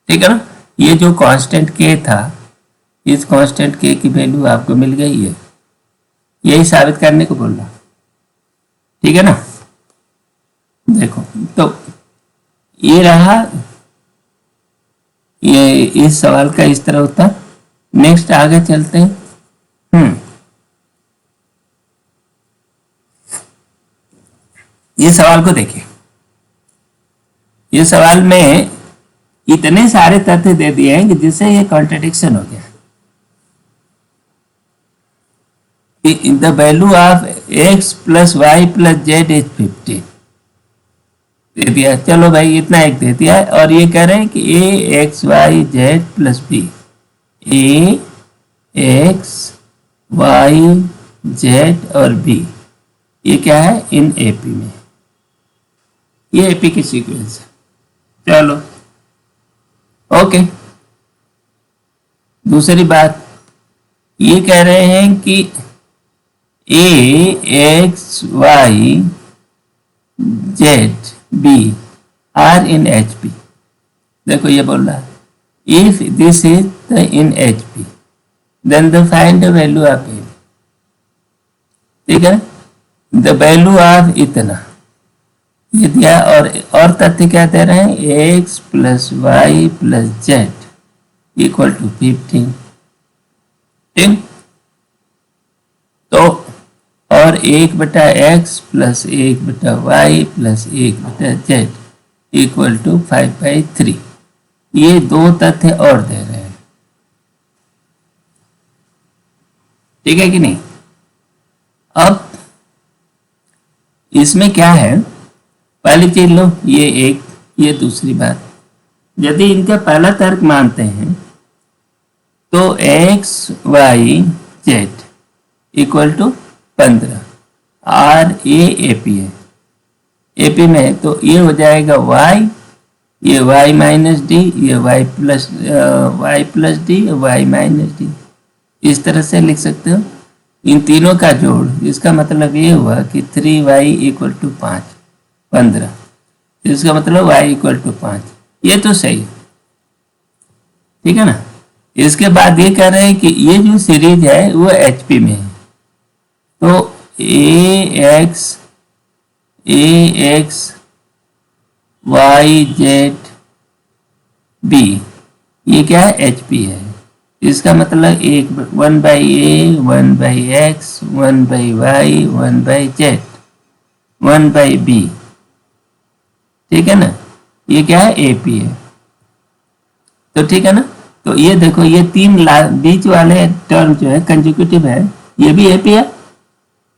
ठीक है ना, ये जो कांस्टेंट k था, इस कांस्टेंट k की वैल्यू आपको मिल गई है, यही साबित करने को बोल रहा। ठीक है ना, देखो तो ये रहा ये इस सवाल का इस तरह उत्तर। नेक्स्ट आगे चलते हैं। ये सवाल को देखिए। ये सवाल में इतने सारे तथ्य दे दिए हैं कि जिससे ये कॉन्ट्रडिक्शन हो गया। The value of x plus Y plus z is 50 दे दिया। चलो भाई इतना एक दे दिया है, और ये कह रहे हैं कि A X Y Z plus B, A X Y Z और बी, ये क्या है इन एपी में, ये एपी की सीक्वेंस है। चलो ओके। दूसरी बात ये कह रहे हैं कि A X Y Z B are in H P. देखो ये बोल रहा है if this is the in H P then the find the value of A. ठीक है, द वैल्यू ऑफ इतना ये दिया, और तथ्य क्या दे रहे हैं x plus Y plus z equal to 15। ठीक, तो और 1/x plus 1/y plus 1/z equal to 5/3। ये दो तथ्य और दे रहे हैं। ठीक है कि नहीं। अब इसमें क्या है, पहली चीज लो ये एक, ये दूसरी बात। यदि इनका पहला तर्क मानते हैं तो x y z इक्वल टू 15 आर ए पी है, एपी में है, तो ये हो जाएगा y, ये y माइनस डी, ये y plus d, y minus d. इस तरह से लिख सकते हो इन तीनों का जोड़। इसका मतलब ये हुआ कि 3y इक्वल टू 15। इसका मतलब y इक्वल टू 5। ये तो सही है, ठीक है ना। इसके बाद ये कह रहे हैं कि ये जो सीरीज है वो एचपी में है, तो ए एक्स वाई जेड बी ये क्या है एचपी है। इसका मतलब 1/a 1/x 1/y 1/z 1/b। ठीक है ना, ये क्या है एपी है। तो ठीक है ना, तो ये देखो ये तीन बीच वाले टर्म जो है कंसेक्यूटिव है, ये भी एपी है।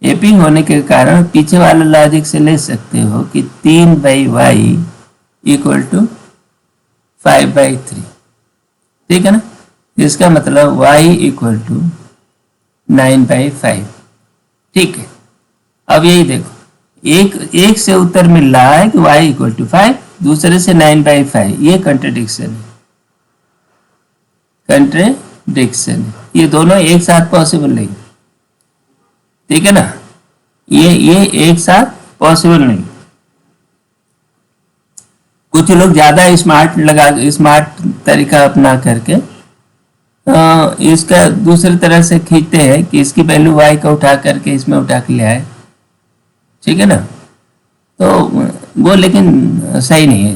एपी होने के कारण पीछे वाले लॉजिक से ले सकते हो कि 3/y इक्वल टू 5/3। ठीक है ना, इसका मतलब y इक्वल टू 9/5। ठीक है, अब यही देखो एक से उत्तर मिल रहा है कि y इक्वल टू 5, दूसरे से 9/5। ये कंट्रडिक्शन है, कंट्रडिक्शन है। ये दोनों एक साथ पॉसिबल नहीं। ठीक है ना, ये एक साथ पॉसिबल नहीं। कुछ लोग ज्यादा स्मार्ट तरीका अपना करके इसका दूसरी तरह से खींचते हैं कि इसकी वैल्यू y का उठा करके इसमें उठा के ले आए। ठीक है ना, तो वो लेकिन सही नहीं है।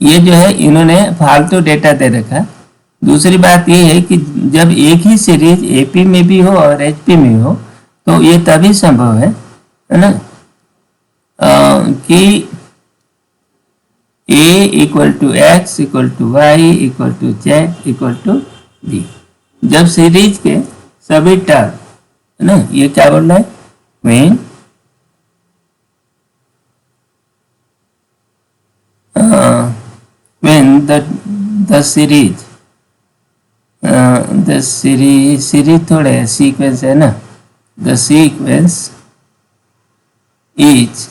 ये जो है इन्होंने फालतू डेटा दे रखा। दूसरी बात ये है कि जब एक ही सीरीज एपी में भी हो और एचपी में हो तो ये तभी संभव है ना, कि a equal to x equal to y equal to z equal to B, जब सीरीज के सभी टर्म है ना। ये क्या बोल रहा है, when the सीरीज थोड़े सीक्वेंस है ना, the sequence is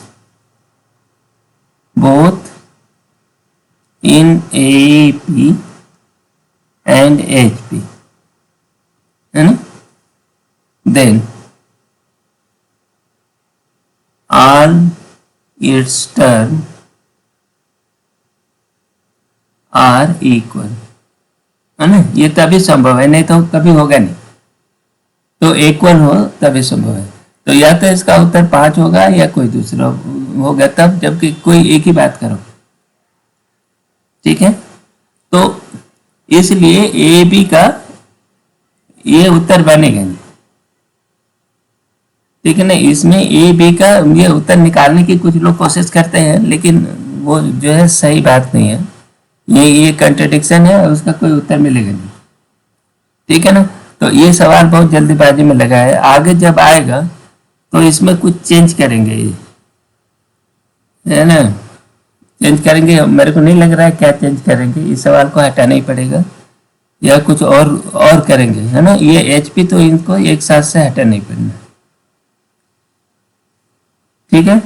both in AP and HP है ना, then all its term are equal है ना। ये तभी संभव है, नहीं तो कभी होगा नहीं। तो इक्वल हो तभी संभव है। तो या तो इसका उत्तर 5 होगा या कोई दूसरा होगा, तब जबकि कोई एक ही बात करो। ठीक है, तो इसलिए ए बी का ये उत्तर बनेगा नहीं, ठीक है ना। इसमें ए बी का ये उत्तर निकालने की कुछ लोग कोशिश करते हैं, लेकिन वो जो है सही बात नहीं है, ये कंट्रडिक्शन है और उसका कोई उत्तर मिलेगा नहीं, ठीक है ना। तो ये सवाल बहुत जल्दीबाजी में लगा है, आगे जब आएगा तो इसमें कुछ चेंज करेंगे, ये है ना, चेंज करेंगे। मेरे को नहीं लग रहा है क्या चेंज करेंगे, इस सवाल को हटाना ही पड़ेगा या कुछ और करेंगे, है ना। ये एचपी तो इनको एक साथ से हटाना ही पड़ना, ठीक है।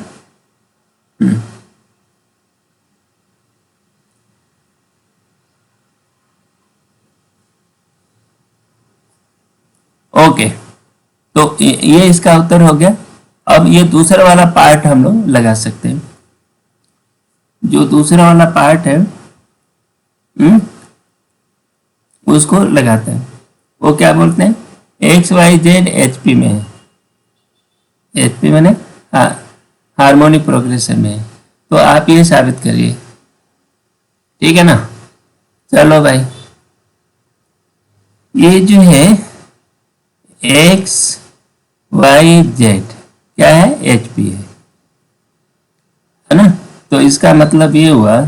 ओके, तो ये इसका उत्तर हो गया। अब ये दूसरा वाला पार्ट हम लोग लगा सकते हैं। जो दूसरा वाला पार्ट है उसको लगाते हैं। वो क्या बोलते हैं, एक्स वाई जेड एचपी में है, एचपी मैंने हार्मोनिक प्रोग्रेशन में है। तो आप ये साबित करिए, ठीक है ना। चलो भाई, ये जो है एक्स वाई जेड क्या है, एचपी है ना। तो इसका मतलब ये हुआ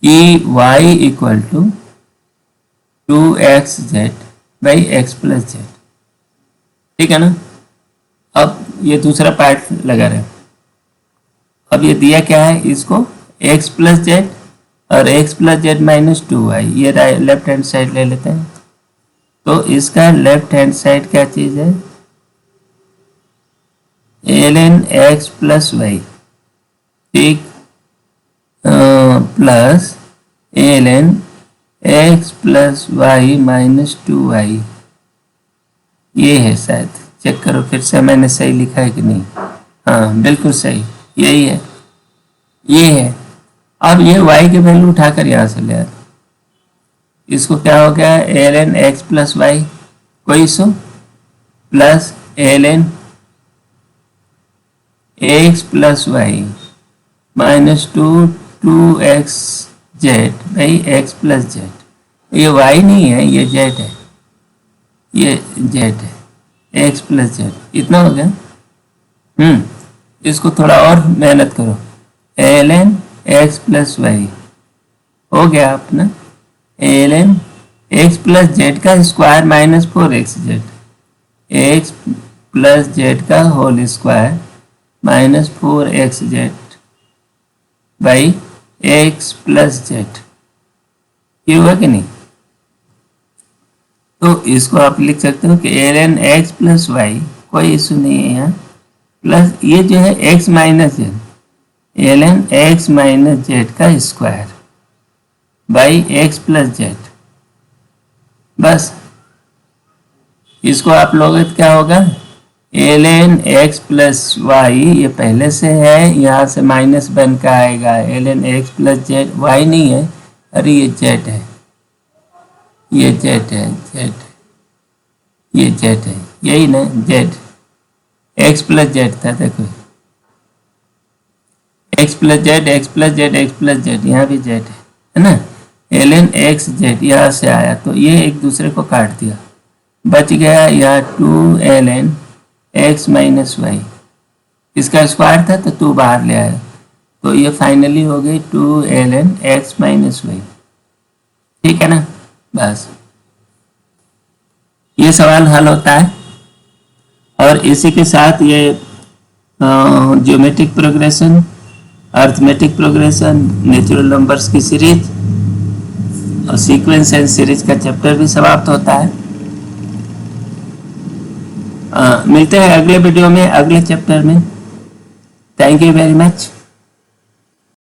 कि y equal to 2xz by x plus z, ठीक है ना। अब ये दूसरा पार्ट लगा रहे हैं। अब ये दिया क्या है, इसको x प्लस जेड और x plus Z minus 2y, ये लेफ्ट हैंड साइड ले लेते हैं। तो इसका लेफ्ट हैंड साइड क्या चीज है, ln x प्लस वाई, ठीक, plus ln x plus y minus 2y, ये है। शायद चेक करो फिर से मैंने सही लिखा है कि नहीं। हाँ बिल्कुल सही, यही है, ये है। अब ये y की वैल्यू उठाकर यहाँ से ले आए, इसको क्या हो गया, ln x प्लस वाई कोई issue plus ln x plus y minus 2x z by x plus Z. ये y नहीं है, ये z है, ये z है, x प्लस जेड, इतना हो गया। इसको थोड़ा और मेहनत करो, ln x प्लस वाई हो गया अपना ln x प्लस जेड का square minus 4x Z, X plus Z का whole square minus 4x Z by x plus Z, ये हुआ कि नहीं। तो इसको आप लिख सकते हो कि ln x प्लस वाई, कोई इशू नहीं है यहाँ, प्लस ये जो है x minus Z, ln x minus Z का square by x plus Z. बस इसको आप लोगे तो क्या होगा, ln x प्लस वाई, ये पहले से है, यहाँ से माइनस बन का आएगा ln x plus z, y नहीं है, अरे ये जेड है, ये जेड है, जेड, ये जेड है, यही ना जेड, एक्स प्लस जेड था, देखो x plus Z, X plus Z, X plus Z, यहाँ भी जेड है ना। ln x जेड यहाँ से आया तो ये एक दूसरे को काट दिया, बच गया यहाँ 2 ln x माइनस वाई, इसका स्क्वायर था तो 2 बाहर ले आया, तो ये फाइनली हो गई 2 ln x माइनस वाई, ठीक है ना। बस ये सवाल हल होता है। और इसी के साथ ये geometric progression, arithmetic progression, natural numbers की सीरीज और सीक्वेंस एंड सीरीज का चैप्टर भी समाप्त होता है। मिलते हैं अगले वीडियो में, अगले चैप्टर में। Thank you very much.